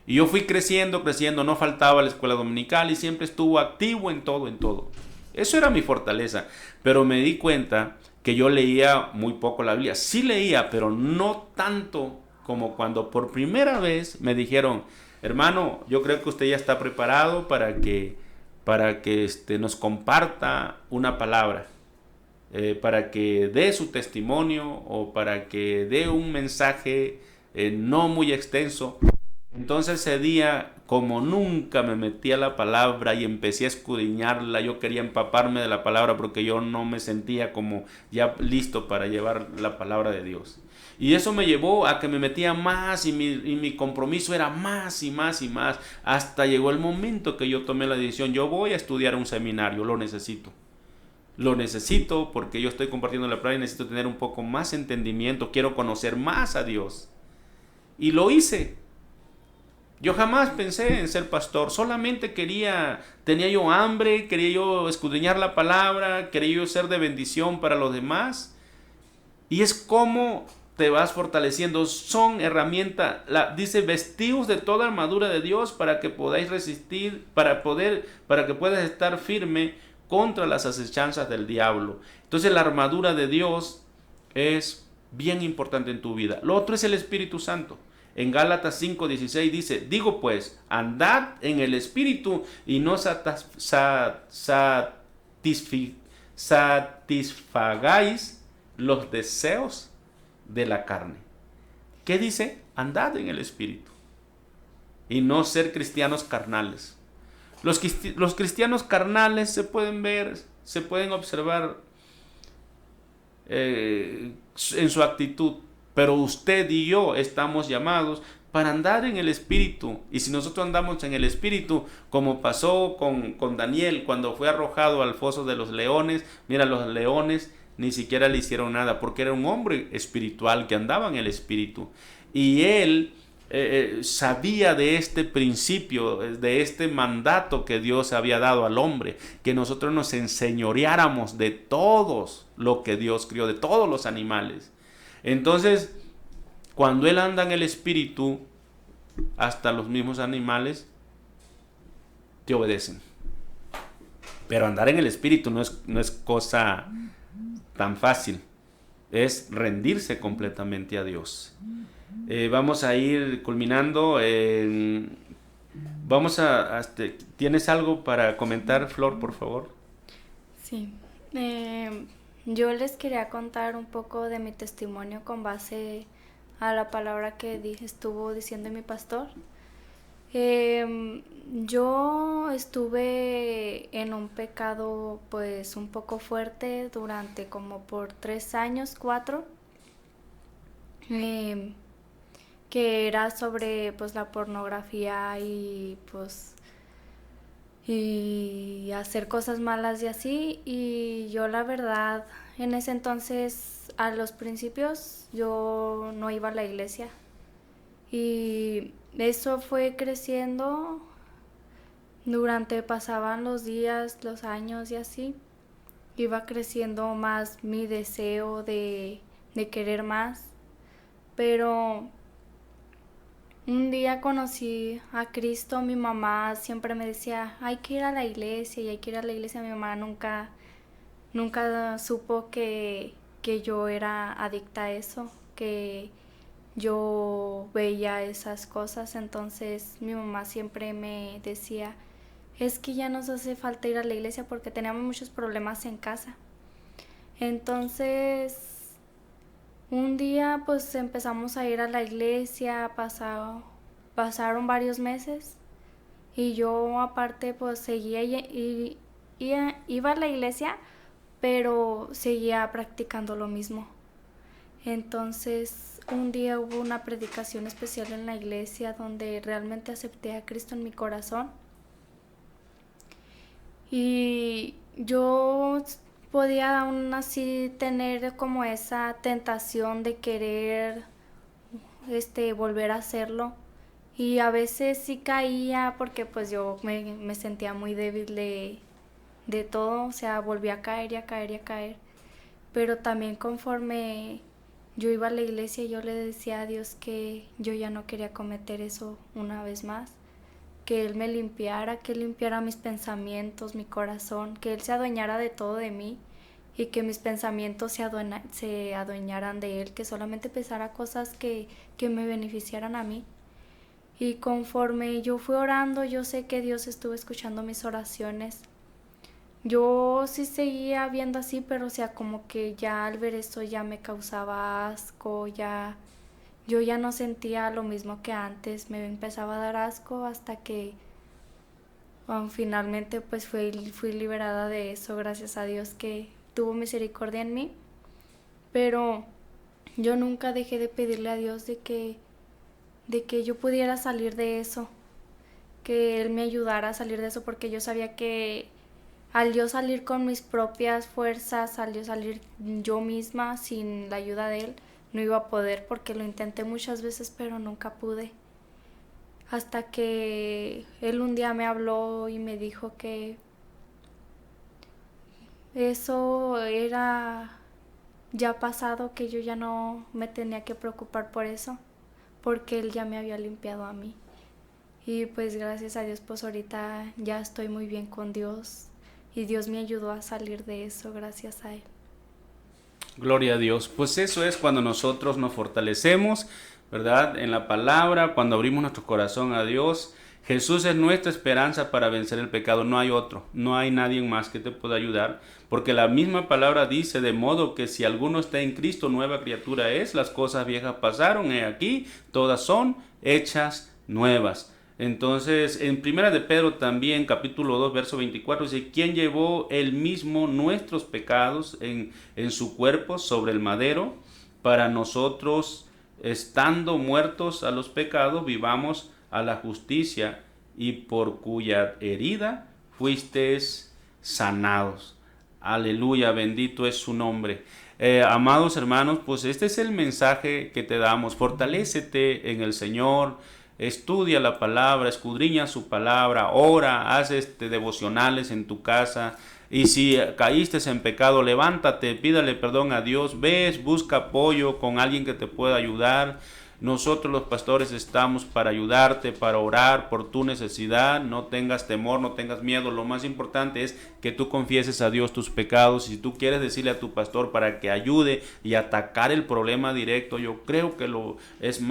y yo fui creciendo, no faltaba la escuela dominical y siempre estuvo activo en todo. Eso era mi fortaleza, pero me di cuenta que yo leía muy poco la Biblia. Sí leía, pero no tanto como cuando por primera vez me dijeron, hermano, yo creo que usted ya está preparado para que nos comparta una palabra, para que dé su testimonio o para que dé un mensaje no muy extenso. Entonces ese día, como nunca me metí a la palabra y empecé a escudriñarla, yo quería empaparme de la palabra porque yo no me sentía como ya listo para llevar la palabra de Dios. Y eso me llevó a que me metía más y mi compromiso era más y más y más, hasta llegó el momento que yo tomé la decisión, yo voy a estudiar un seminario, lo necesito. Lo necesito porque yo estoy compartiendo la palabra y necesito tener un poco más entendimiento, quiero conocer más a Dios. Y lo hice. Yo jamás pensé en ser pastor, solamente tenía yo hambre, quería yo escudriñar la palabra, quería yo ser de bendición para los demás. Y es como te vas fortaleciendo, son herramientas, dice, vestidos de toda armadura de Dios para que podáis resistir, para que puedas estar firme contra las acechanzas del diablo. Entonces la armadura de Dios es bien importante en tu vida. Lo otro es el Espíritu Santo. En Gálatas 5:16 dice, digo pues, andad en el Espíritu y no satisfagáis los deseos de la carne. ¿Qué dice? Andad en el Espíritu y no ser cristianos carnales. Los cristianos carnales se pueden ver, se pueden observar en su actitud, pero usted y yo estamos llamados para andar en el Espíritu. Y si nosotros andamos en el Espíritu, como pasó con Daniel cuando fue arrojado al foso de los leones, mira, los leones ni siquiera le hicieron nada porque era un hombre espiritual que andaba en el Espíritu. Y él sabía de este principio, de este mandato que Dios había dado al hombre, que nosotros nos enseñoreáramos de todos lo que Dios crió, de todos los animales. Entonces, cuando él anda en el Espíritu, hasta los mismos animales te obedecen. Pero andar en el Espíritu no es cosa tan fácil, es rendirse completamente a Dios. Vamos a ir culminando. ¿Tienes algo para comentar, Flor, por favor? Sí. Yo les quería contar un poco de mi testimonio con base a la palabra que estuvo diciendo mi pastor. Yo estuve en un pecado pues un poco fuerte durante como por 3 años, 4, que era sobre pues la pornografía y pues y hacer cosas malas y así. Y yo la verdad en ese entonces, a los principios, yo no iba a la iglesia y eso fue creciendo pasaban los días, los años y así. Iba creciendo más mi deseo de querer más. Pero un día conocí a Cristo. Mi mamá siempre me decía, hay que ir a la iglesia y hay que ir a la iglesia. Mi mamá nunca supo que yo era adicta a eso, que yo veía esas cosas. Entonces mi mamá siempre me decía, es que ya nos hace falta ir a la iglesia porque teníamos muchos problemas en casa. Entonces un día pues empezamos a ir a la iglesia, pasaron varios meses y yo aparte pues seguía iba a la iglesia, pero seguía practicando lo mismo. Entonces un día hubo una predicación especial en la iglesia donde realmente acepté a Cristo en mi corazón y yo podía aún así tener como esa tentación de querer volver a hacerlo, y a veces sí caía porque pues yo me sentía muy débil de todo, o sea, volví a caer y a caer y a caer. Pero también conforme yo iba a la iglesia, yo le decía a Dios que yo ya no quería cometer eso una vez más, que Él me limpiara, que Él limpiara mis pensamientos, mi corazón, que Él se adueñara de todo de mí y que mis pensamientos se adueñaran de Él, que solamente pensara cosas que me beneficiaran a mí. Y conforme yo fui orando, yo sé que Dios estuvo escuchando mis oraciones. Yo sí seguía viendo así, pero o sea, como que ya al ver esto ya me causaba asco, yo ya no sentía lo mismo que antes, me empezaba a dar asco hasta que finalmente pues fui liberada de eso, gracias a Dios que tuvo misericordia en mí. Pero yo nunca dejé de pedirle a Dios de que yo pudiera salir de eso, que Él me ayudara a salir de eso, porque yo sabía que al yo salir con mis propias fuerzas, al yo salir yo misma sin la ayuda de Él, no iba a poder, porque lo intenté muchas veces pero nunca pude. Hasta que Él un día me habló y me dijo que eso era ya pasado, que yo ya no me tenía que preocupar por eso, porque Él ya me había limpiado a mí. Y pues gracias a Dios, pues ahorita ya estoy muy bien con Dios y Dios me ayudó a salir de eso gracias a Él. Gloria a Dios. Pues eso es cuando nosotros nos fortalecemos, ¿verdad? En la palabra, cuando abrimos nuestro corazón a Dios. Jesús es nuestra esperanza para vencer el pecado. No hay otro, no hay nadie más que te pueda ayudar, porque la misma palabra dice: de modo que si alguno está en Cristo, nueva criatura es, las cosas viejas pasaron, he aquí, todas son hechas nuevas. Entonces, en Primera de Pedro también, capítulo 2, verso 24, dice: quien llevó él mismo nuestros pecados en su cuerpo sobre el madero, para nosotros, estando muertos a los pecados, vivamos a la justicia, y por cuya herida fuisteis sanados. Aleluya, bendito es su nombre. Amados hermanos, pues este es el mensaje que te damos. Fortalécete en el Señor, estudia la palabra, escudriña su palabra, ora, haz devocionales en tu casa. Y si caíste en pecado, levántate, pídale perdón a Dios, busca apoyo con alguien que te pueda ayudar. Nosotros los pastores estamos para ayudarte, para orar por tu necesidad. No tengas temor, no tengas miedo. Lo más importante es que tú confieses a Dios tus pecados. Si tú quieres decirle a tu pastor para que ayude y atacar el problema directo, yo creo que lo es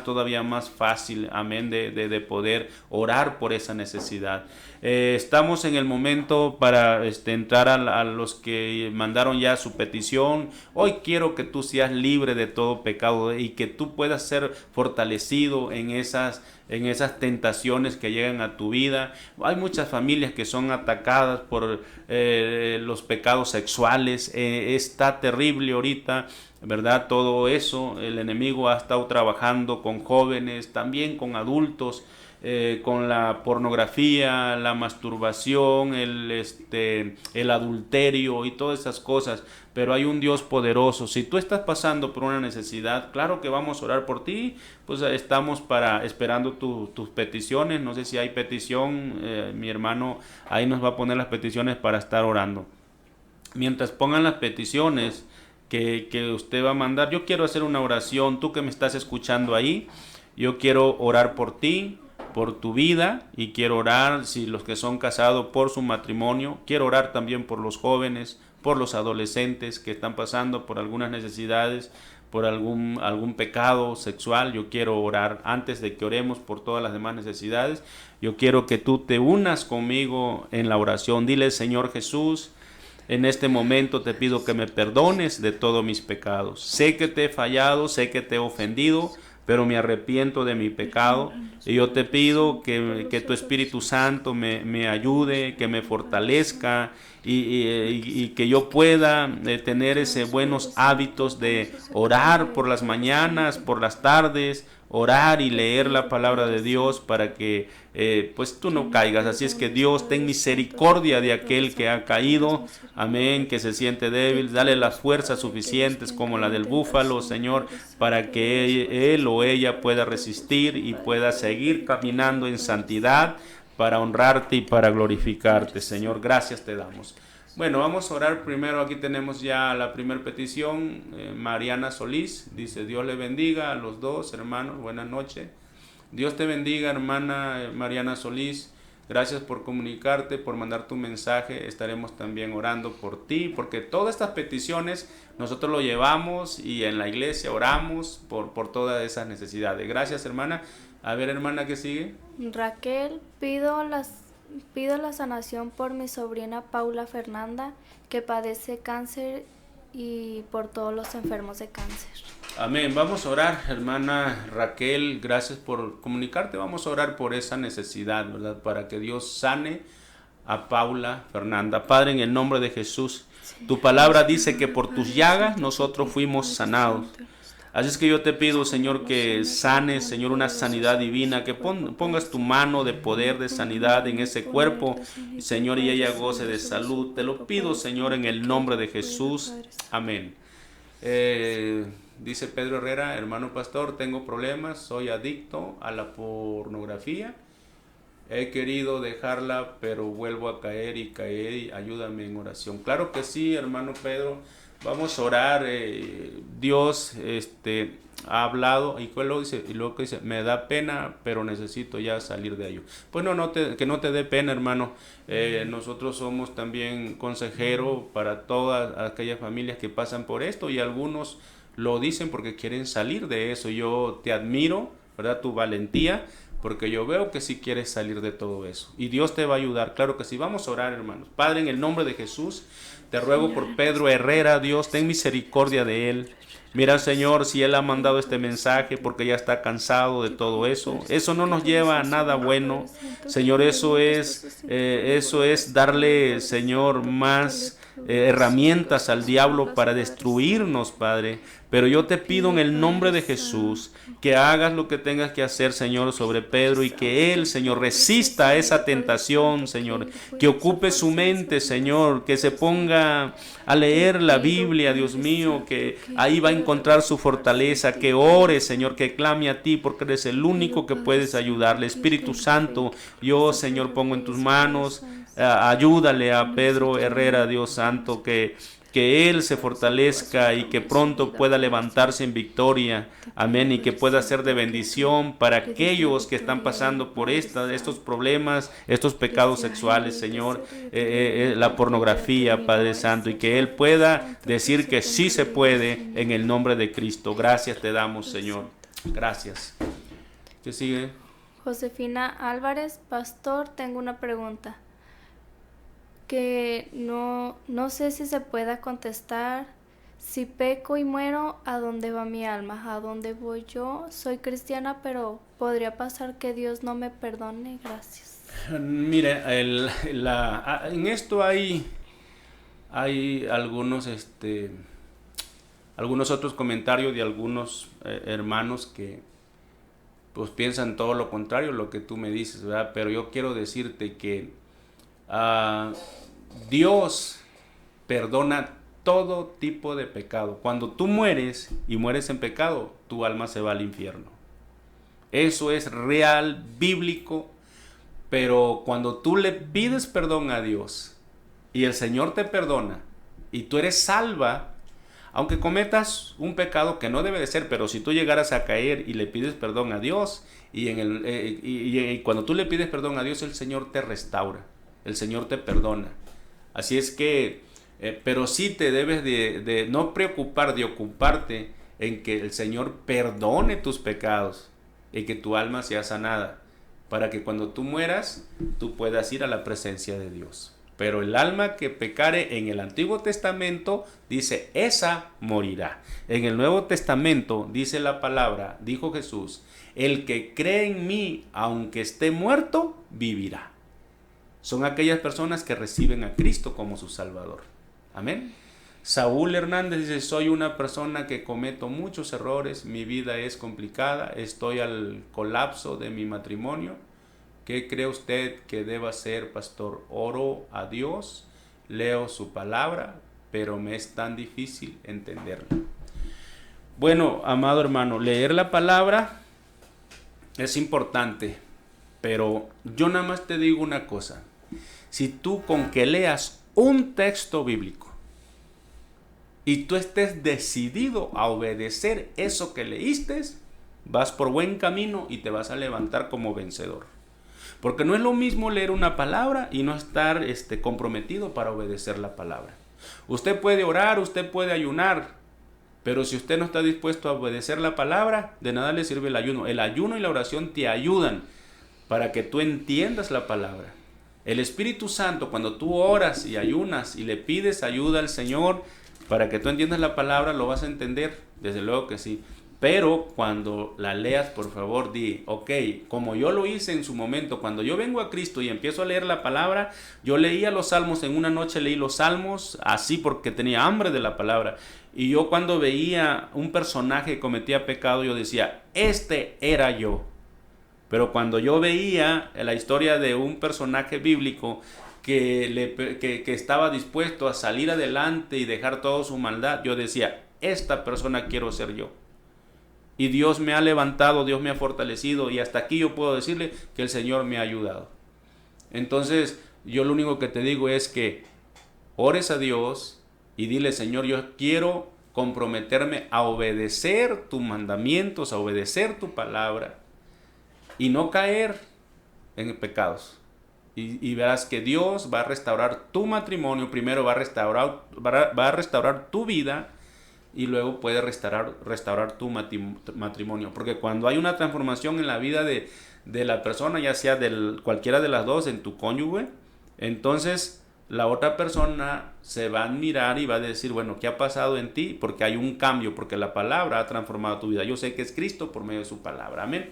todavía más fácil, amén, de poder orar por esa necesidad. Estamos en el momento para entrar a los que mandaron ya su petición. Hoy quiero que tú seas libre de todo pecado y que tú puedas ser fortalecido en esas tentaciones que llegan a tu vida. Hay muchas familias que son atacadas por los pecados sexuales. Está terrible ahorita, ¿verdad? Todo eso, el enemigo ha estado trabajando con jóvenes, también con adultos, con la pornografía, la masturbación, el adulterio y todas esas cosas. Pero hay un Dios poderoso. Si tú estás pasando por una necesidad, claro que vamos a orar por ti. Pues estamos esperando tus peticiones. No sé si hay petición, mi hermano ahí nos va a poner las peticiones para estar orando. Mientras pongan las peticiones que usted va a mandar, yo quiero hacer una oración. Tú que me estás escuchando ahí, yo quiero orar por ti, por tu vida, y quiero orar, si los que son casados, por su matrimonio. Quiero orar también por los jóvenes, por los adolescentes que están pasando por algunas necesidades, por algún pecado sexual. Yo quiero orar. Antes de que oremos por todas las demás necesidades, yo quiero que tú te unas conmigo en la oración. Dile: Señor Jesús, en este momento te pido que me perdones de todos mis pecados. Sé que te he fallado, sé que te he ofendido, pero me arrepiento de mi pecado, y yo te pido que tu Espíritu Santo me ayude, que me fortalezca, y que yo pueda tener esos buenos hábitos de orar por las mañanas, por las tardes, orar y leer la palabra de Dios para que pues tú no caigas. Así es que Dios, ten misericordia de aquel que ha caído, amén, que se siente débil. Dale las fuerzas suficientes como la del búfalo, Señor, para que él o ella pueda resistir y pueda seguir caminando en santidad para honrarte y para glorificarte. Señor, gracias te damos. Bueno, vamos a orar primero. Aquí tenemos ya la primera petición. Mariana Solís dice: Dios le bendiga a los dos hermanos, buenas noches. Dios te bendiga, hermana Mariana Solís. Gracias por comunicarte, por mandar tu mensaje. Estaremos también orando por ti, porque todas estas peticiones nosotros lo llevamos y en la iglesia oramos por todas esas necesidades. Gracias, hermana. A ver, hermana, ¿qué sigue? Raquel, pido la sanación por mi sobrina Paula Fernanda, que padece cáncer, y por todos los enfermos de cáncer. Amén. Vamos a orar, hermana Raquel. Gracias por comunicarte. Vamos a orar por esa necesidad, ¿verdad? Para que Dios sane a Paula Fernanda. Padre, en el nombre de Jesús, tu palabra dice que por tus llagas nosotros fuimos sanados. Así es que yo te pido, Señor, que sanes, Señor, una sanidad divina, que pongas tu mano de poder, de sanidad en ese cuerpo, Señor, y ella goce de salud. Te lo pido, Señor, en el nombre de Jesús. Amén. Dice Pedro Herrera, hermano pastor, tengo problemas, soy adicto a la pornografía. He querido dejarla, pero vuelvo a caer y ayúdame en oración. Claro que sí, hermano Pedro. Vamos a orar. Dios ha hablado y luego dice, me da pena, pero necesito ya salir de ello. Pues que no te dé pena, hermano. Nosotros somos también consejeros para todas aquellas familias que pasan por esto, y algunos lo dicen porque quieren salir de eso. Yo te admiro, ¿verdad? Tu valentía, porque yo veo que sí quieres salir de todo eso. Y Dios te va a ayudar, claro que sí. Vamos a orar, hermanos. Padre, en el nombre de Jesús, te ruego por Pedro Herrera, Dios, ten misericordia de él. Mira, Señor, si él ha mandado este mensaje porque ya está cansado de todo eso, eso no nos lleva a nada bueno. Señor, eso es darle, Señor, más herramientas al diablo para destruirnos, Padre. Pero yo te pido en el nombre de Jesús que hagas lo que tengas que hacer, Señor, sobre Pedro, y que él, Señor, resista a esa tentación, Señor, que ocupe su mente, Señor, que se ponga a leer la Biblia, Dios mío, que ahí va a encontrar su fortaleza, que ore, Señor, que clame a ti, porque eres el único que puedes ayudarle. Espíritu Santo, yo, Señor, pongo en tus manos, ayúdale a Pedro Herrera, Dios Santo, que él se fortalezca y que pronto pueda levantarse en victoria, amén, y que pueda ser de bendición para aquellos que están pasando por estos problemas, estos pecados sexuales, Señor, la pornografía, Padre Santo, y que él pueda decir que sí se puede en el nombre de Cristo. Gracias te damos, Señor. Gracias. ¿Qué sigue? Josefina Álvarez, pastor, tengo una pregunta que no sé si se pueda contestar. Si peco y muero, ¿a dónde va mi alma? ¿A dónde voy yo? Soy cristiana, pero podría pasar que Dios no me perdone. Gracias. Mire, en esto hay algunos otros comentarios de algunos hermanos que pues piensan todo lo contrario a lo que tú me dices, ¿verdad? Pero yo quiero decirte que Dios perdona todo tipo de pecado. Cuando tú mueres y mueres en pecado, tu alma se va al infierno. Eso es real, bíblico. Pero cuando tú le pides perdón a Dios y el Señor te perdona y tú eres salva, aunque cometas un pecado que no debe de ser, pero si tú llegaras a caer y le pides perdón a Dios, y cuando tú le pides perdón a Dios, el Señor te restaura, el Señor te perdona. Así es que, pero sí te debes de no preocupar, de ocuparte en que el Señor perdone tus pecados y que tu alma sea sanada, para que cuando tú mueras, tú puedas ir a la presencia de Dios. Pero el alma que pecare, en el Antiguo Testamento dice, esa morirá. En el Nuevo Testamento dice la palabra, dijo Jesús, el que cree en mí, aunque esté muerto, vivirá. Son aquellas personas que reciben a Cristo como su Salvador. Amén. Saúl Hernández dice, soy una persona que cometo muchos errores, mi vida es complicada, estoy al colapso de mi matrimonio. ¿Qué cree usted que deba hacer, pastor? Oro a Dios, leo su palabra, pero me es tan difícil entenderla. Bueno, amado hermano, leer la palabra es importante, pero yo nada más te digo una cosa. Si tú con que leas un texto bíblico y tú estés decidido a obedecer eso que leíste, vas por buen camino y te vas a levantar como vencedor. Porque no es lo mismo leer una palabra y no estar comprometido para obedecer la palabra. Usted puede orar, usted puede ayunar, pero si usted no está dispuesto a obedecer la palabra, de nada le sirve el ayuno. El ayuno y la oración te ayudan para que tú entiendas la palabra. El Espíritu Santo, cuando tú oras y ayunas y le pides ayuda al Señor para que tú entiendas la palabra, lo vas a entender, desde luego que sí. Pero cuando la leas, por favor, di, ok, como yo lo hice en su momento, cuando yo vengo a Cristo y empiezo a leer la palabra, yo leía los salmos, en una noche leí los salmos, así porque tenía hambre de la palabra. Y yo cuando veía un personaje que cometía pecado, yo decía, este era yo. Pero cuando yo veía la historia de un personaje bíblico que estaba dispuesto a salir adelante y dejar toda su maldad, yo decía, esta persona quiero ser yo. Y Dios me ha levantado, Dios me ha fortalecido, y hasta aquí yo puedo decirle que el Señor me ha ayudado. Entonces, yo lo único que te digo es que ores a Dios y dile, Señor, yo quiero comprometerme a obedecer tus mandamientos, a obedecer tu palabra y no caer en pecados. Y verás que Dios va a restaurar tu matrimonio, primero va a restaurar tu vida, y luego puede restaurar tu matrimonio. Porque cuando hay una transformación en la vida de la persona, ya sea de cualquiera de las dos, en tu cónyuge, entonces la otra persona se va a admirar y va a decir, bueno, ¿qué ha pasado en ti? Porque hay un cambio, porque la palabra ha transformado tu vida. Yo sé que es Cristo por medio de su palabra. Amén.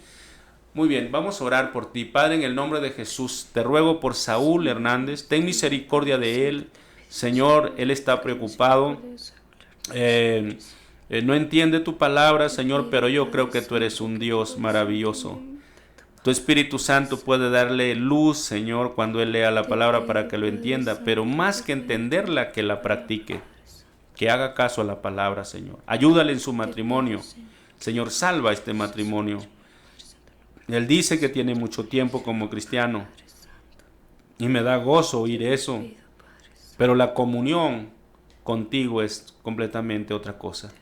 Muy bien, vamos a orar por ti. Padre, en el nombre de Jesús, te ruego por Saúl Hernández, ten misericordia de él. Señor, él está preocupado. No entiende tu palabra, Señor, pero yo creo que tú eres un Dios maravilloso. Tu Espíritu Santo puede darle luz, Señor, cuando él lea la palabra para que lo entienda, pero más que entenderla, que la practique, que haga caso a la palabra, Señor. Ayúdale en su matrimonio. Señor, salva este matrimonio. Él dice que tiene mucho tiempo como cristiano y me da gozo oír eso, pero la comunión contigo es completamente otra cosa.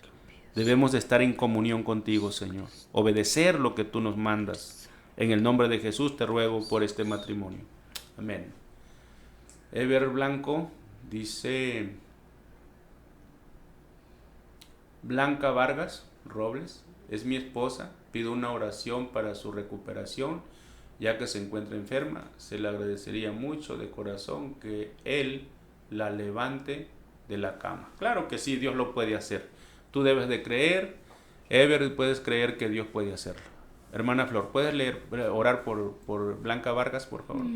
Debemos de estar en comunión contigo, Señor. Obedecer lo que tú nos mandas. En el nombre de Jesús te ruego por este matrimonio. Amén. Ever Blanco dice, Blanca Vargas Robles es mi esposa. Pido una oración para su recuperación, ya que se encuentra enferma. Se le agradecería mucho de corazón que él la levante de la cama. Claro que sí, Dios lo puede hacer. Tú debes de creer, Ever, puedes creer que Dios puede hacerlo. Hermana Flor, ¿puedes orar por Blanca Vargas, por favor?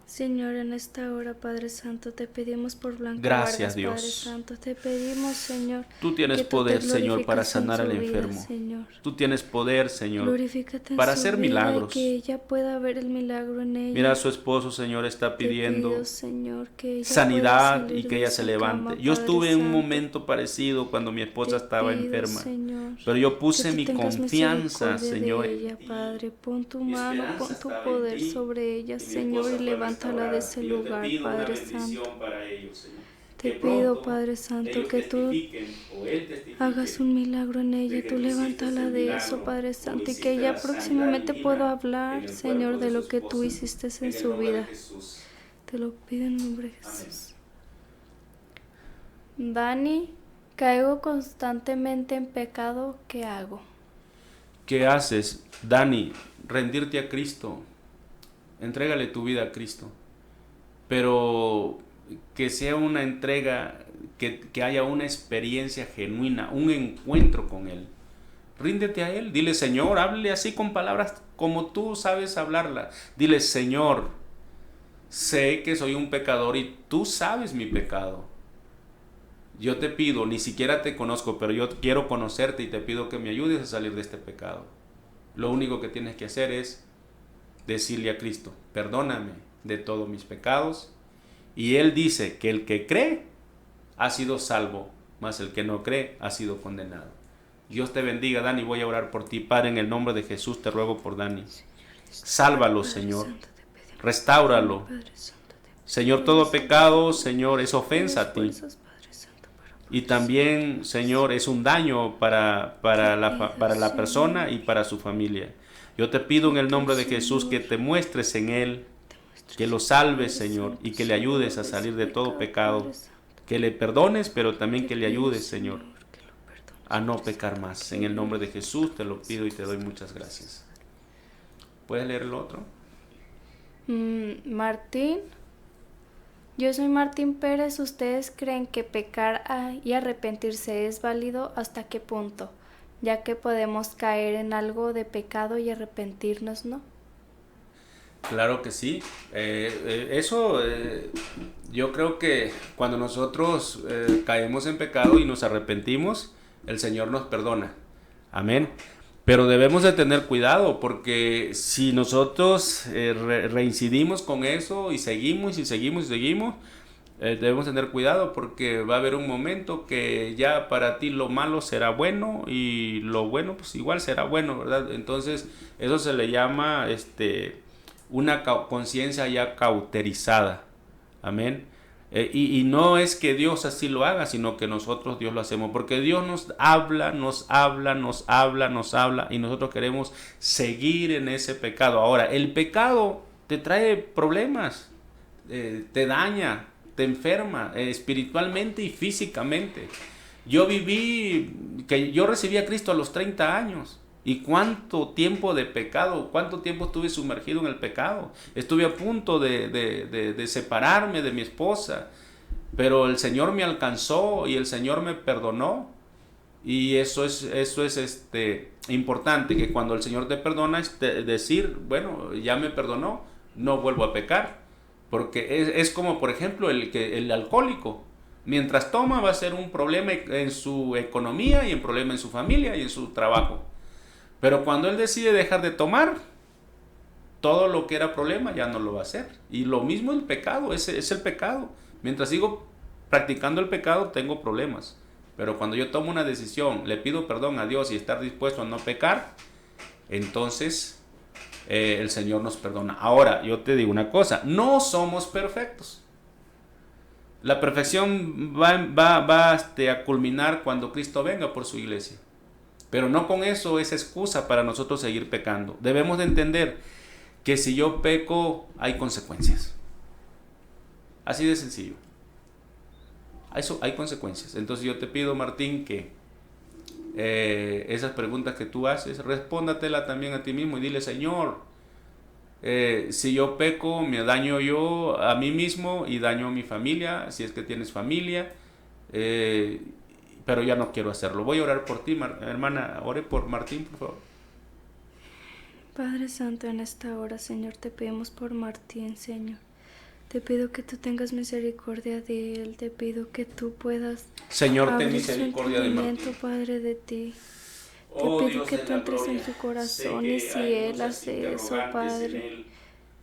Señor, en esta hora, Padre Santo, te pedimos por Blanca Gracias, Vargas, Dios. Padre Santo, te pedimos, Señor. Tú tienes poder, Señor, para sanar al enfermo. Señor. Tú tienes poder, Señor, Glorifícate en para su hacer vida, milagros. que ella pueda ver el milagro en ella. Mira, su esposo, Señor, está pidiendo Te pido, Señor, que ella sanidad pueda salir y que de ella esa se levante. cama, Yo Padre estuve en un Santo. momento parecido cuando mi esposa Te estaba pido, enferma, Señor, pero yo puse que tú mi tengas confianza, misericordia Señor, de ella, Padre. Pon tu mi mano, esperanza pon tu estaba en poder ti, sobre ella, y mi Señor, esposa y fue levántala de ese restaurada. Y yo te lugar, pido una Padre bendición Santo. para ellos, Señor. Te Que pido, pronto Padre Santo, ellos que tú testifiquen, o él testifique, hagas un milagro en ella, de que tú tú hiciste levántala el de milagro, eso, Padre o Santo, y hiciste que ella la sanidad próximamente divina pueda en hablar, el Señor, cuerpo de su lo que tú esposa, hiciste en el su nombre de vida. Jesús. Te lo pido en nombre de Amén. Jesús. Dani, caigo constantemente en pecado, ¿qué hago? ¿Qué haces, Dani? Rendirte a Cristo. Entrégale tu vida a Cristo. Pero que sea una entrega, que haya una experiencia genuina, un encuentro con Él. Ríndete a Él. Dile, Señor, háblale así con palabras como tú sabes hablarla. Dile, Señor, sé que soy un pecador y tú sabes mi pecado. Yo te pido, ni siquiera te conozco, pero yo quiero conocerte y te pido que me ayudes a salir de este pecado. Lo único que tienes que hacer es decirle a Cristo, perdóname de todos mis pecados. Y Él dice que el que cree ha sido salvo, mas el que no cree ha sido condenado. Dios te bendiga, Dani. Voy a orar por ti, Padre, en el nombre de Jesús te ruego por Dani. Sálvalo, Señor. Restáuralo. Señor, todo pecado, Señor, es ofensa a ti. Y también, Señor, es un daño para la persona y para su familia. Yo te pido en el nombre de Jesús que te muestres en Él, que lo salves, Señor, y que le ayudes a salir de todo pecado, que le perdones, pero también que le ayudes, Señor, a no pecar más. En el nombre de Jesús te lo pido y te doy muchas gracias. ¿Puedes leer el otro? Martín. Yo soy Martín Pérez. ¿Ustedes creen que pecar y arrepentirse es válido? ¿Hasta qué punto? Ya que podemos caer en algo de pecado y arrepentirnos, ¿no? Claro que sí. Yo creo que cuando nosotros caemos en pecado y nos arrepentimos, el Señor nos perdona. Amén. Pero debemos de tener cuidado, porque si nosotros reincidimos con eso y seguimos, debemos tener cuidado, porque va a haber un momento que ya para ti lo malo será bueno y lo bueno pues igual será bueno, ¿verdad? Entonces eso se le llama una conciencia ya cauterizada. Amén. Y no es que Dios así lo haga, sino que nosotros Dios lo hacemos, porque Dios nos habla y nosotros queremos seguir en ese pecado. Ahora, el pecado te trae problemas, te daña, te enferma espiritualmente y físicamente. Yo recibí a Cristo a los 30 años. ¿Y cuánto tiempo de pecado? ¿Cuánto tiempo estuve sumergido en el pecado? Estuve a punto de separarme de mi esposa, pero el Señor me alcanzó y el Señor me perdonó. Y eso es importante, que cuando el Señor te perdona es decir, bueno, ya me perdonó, no vuelvo a pecar. Porque es como, por ejemplo, el alcohólico. Mientras toma va a ser un problema en su economía y un problema en su familia y en su trabajo. Pero cuando él decide dejar de tomar, todo lo que era problema ya no lo va a hacer. Y lo mismo el pecado, es el pecado. Mientras sigo practicando el pecado, tengo problemas. Pero cuando yo tomo una decisión, le pido perdón a Dios y estar dispuesto a no pecar, entonces el Señor nos perdona. Ahora, yo te digo una cosa, no somos perfectos. La perfección va a culminar cuando Cristo venga por su iglesia. Pero no con eso es excusa para nosotros seguir pecando. Debemos de entender que si yo peco, hay consecuencias. Así de sencillo. Eso, hay consecuencias. Entonces yo te pido, Martín, que esas preguntas que tú haces, respóndatela también a ti mismo y dile, Señor, si yo peco, me daño yo a mí mismo y daño a mi familia, si es que tienes familia, pero ya no quiero hacerlo. Voy a orar por ti, hermana. Ore por Martín, por favor. Padre Santo, en esta hora, Señor, te pedimos por Martín, Señor. Te pido que tú tengas misericordia de él. Te pido que tú puedas, Señor, ten misericordia de Martín, Padre, de ti. Te oh, pido Dios que de tú la entres gloria. en su corazón, Sé y que si hay él cosas hace eso, interrogantes en Padre, él,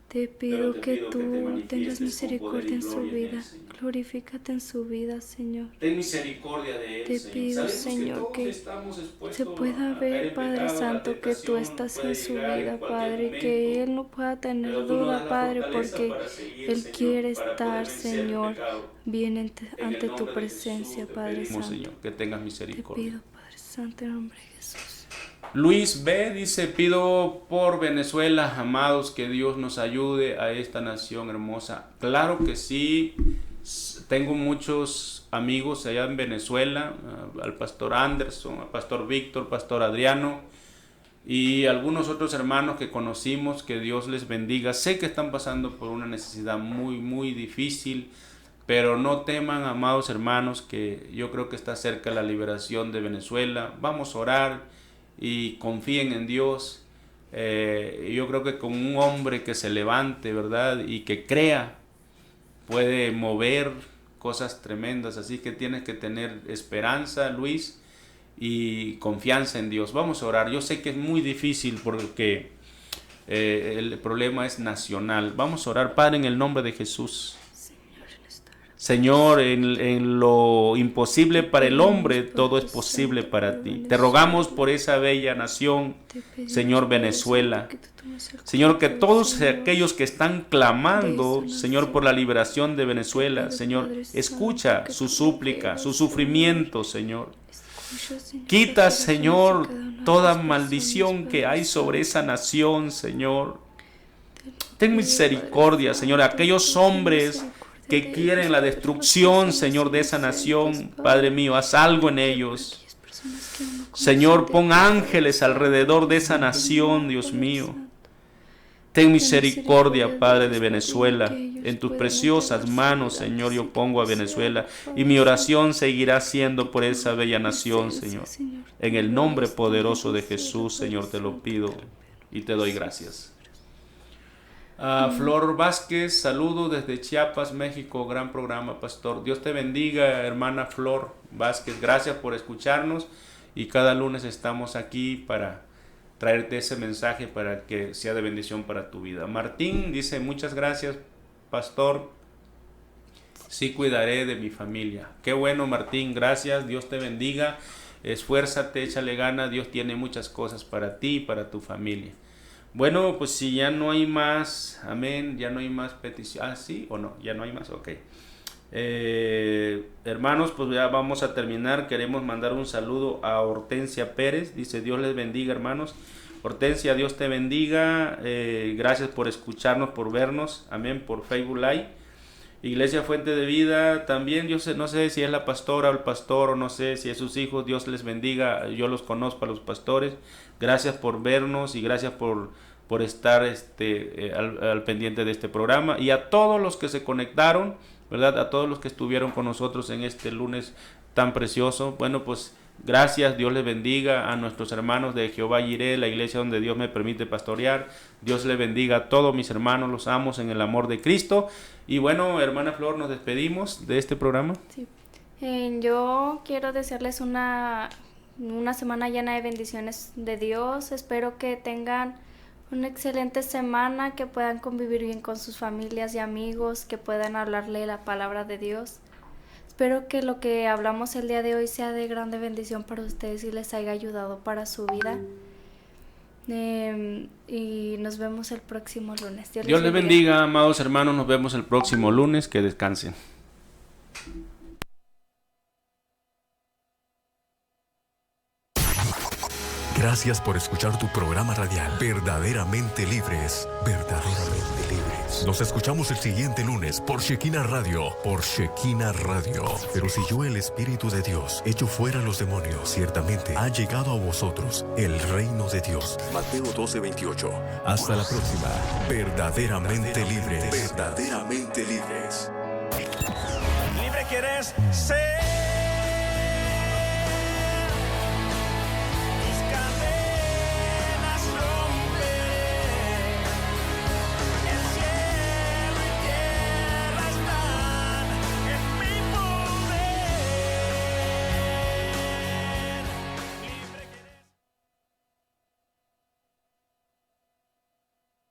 te pero pido te que pido que te tú manifiestes tengas con misericordia poder y en su gloria en él, vida. Señor. Glorifícate en su vida, Señor. Ten misericordia de él, Te Señor. pido, Sabemos Señor, todos que estamos expuestos se pueda a caer ver, en Padre pecado, la Santo, que tú tentación estás puede en su llegar en vida, cualquier Padre, momento, que él no pueda tener pero tú nos das duda, la Padre, fortaleza porque para seguir, él Señor, quiere para poder estar, vencer el Señor, pecado. bien En el ante nombre tu de presencia, Jesús te Padre pedimos, Santo. Señor, que tengas Te misericordia. pido, Padre Santo, en nombre de Jesús. Luis B. dice, pido por Venezuela, amados, que Dios nos ayude a esta nación hermosa. Claro que sí, tengo muchos amigos allá en Venezuela, al pastor Anderson, al pastor Víctor, pastor Adriano y algunos otros hermanos que conocimos, que Dios les bendiga. Sé que están pasando por una necesidad muy, muy difícil, pero no teman, amados hermanos, que yo creo que está cerca la liberación de Venezuela. Vamos a orar y confíen en Dios. Yo creo que con un hombre que se levante, ¿verdad? Y que crea, puede mover cosas tremendas. Así que tienes que tener esperanza, Luis, y confianza en Dios. Vamos a orar. Yo sé que es muy difícil porque el problema es nacional. Vamos a orar. Padre, en el nombre de Jesús. Señor, en lo imposible para el hombre, todo es posible para ti. Te rogamos por esa bella nación, Señor, Venezuela. Señor, que todos aquellos que están clamando, Señor, por la liberación de Venezuela, Señor, escucha su súplica, su sufrimiento, Señor. Quita, Señor, toda maldición que hay sobre esa nación, Señor. Ten misericordia, Señor, aquellos hombres que quieren la destrucción, Señor, de esa nación. Padre mío, haz algo en ellos. Señor, pon ángeles alrededor de esa nación, Dios mío. Ten misericordia, Padre de Venezuela. En tus preciosas manos, Señor, yo pongo a Venezuela. Y mi oración seguirá siendo por esa bella nación, Señor. En el nombre poderoso de Jesús, Señor, te lo pido y te doy gracias. Flor Vázquez, saludo desde Chiapas, México. Gran programa, pastor. Dios te bendiga, hermana Flor Vázquez. Gracias por escucharnos. Y cada lunes estamos aquí para traerte ese mensaje para que sea de bendición para tu vida. Martín dice, muchas gracias, pastor. Sí cuidaré de mi familia. Qué bueno, Martín, gracias. Dios te bendiga. Esfuérzate, échale ganas. Dios tiene muchas cosas para ti y para tu familia. Bueno, pues si ya no hay más, amén, ya no hay más peticiones. ¿Sí o no? Ya no hay más, ok. Hermanos, pues ya vamos a terminar. Queremos mandar un saludo a Hortensia Pérez. Dice, Dios les bendiga, hermanos. Hortensia, Dios te bendiga. Gracias por escucharnos, por vernos, amén, por Facebook Live. Iglesia Fuente de Vida también. Yo no sé si es la pastora o el pastor, o no sé si es sus hijos. Dios les bendiga. Yo los conozco a los pastores. Gracias por vernos y gracias por estar al pendiente de este programa. Y a todos los que se conectaron, ¿verdad? A todos los que estuvieron con nosotros en este lunes tan precioso. Bueno, pues gracias, Dios les bendiga a nuestros hermanos de Jehová Jireh, la iglesia donde Dios me permite pastorear. Dios les bendiga a todos mis hermanos, los amo en el amor de Cristo. Y bueno, hermana Flor, nos despedimos de este programa. Sí. Yo quiero desearles una semana llena de bendiciones de Dios. Espero que tengan una excelente semana, que puedan convivir bien con sus familias y amigos, que puedan hablarle la palabra de Dios. Espero que lo que hablamos el día de hoy sea de grande bendición para ustedes y les haya ayudado para su vida. Y nos vemos el próximo lunes. Dios les bendiga, amados hermanos. Nos vemos el próximo lunes. Que descansen. Gracias por escuchar tu programa radial Verdaderamente Libres. Verdaderamente Libres. Nos escuchamos el siguiente lunes por Shekinah Radio. Por Shekinah Radio. Pero si yo, el Espíritu de Dios, echo fuera los demonios, ciertamente ha llegado a vosotros el reino de Dios. Mateo 12:28. Hasta la próxima. Verdaderamente Libres. Verdaderamente Libres. Libre quieres ser.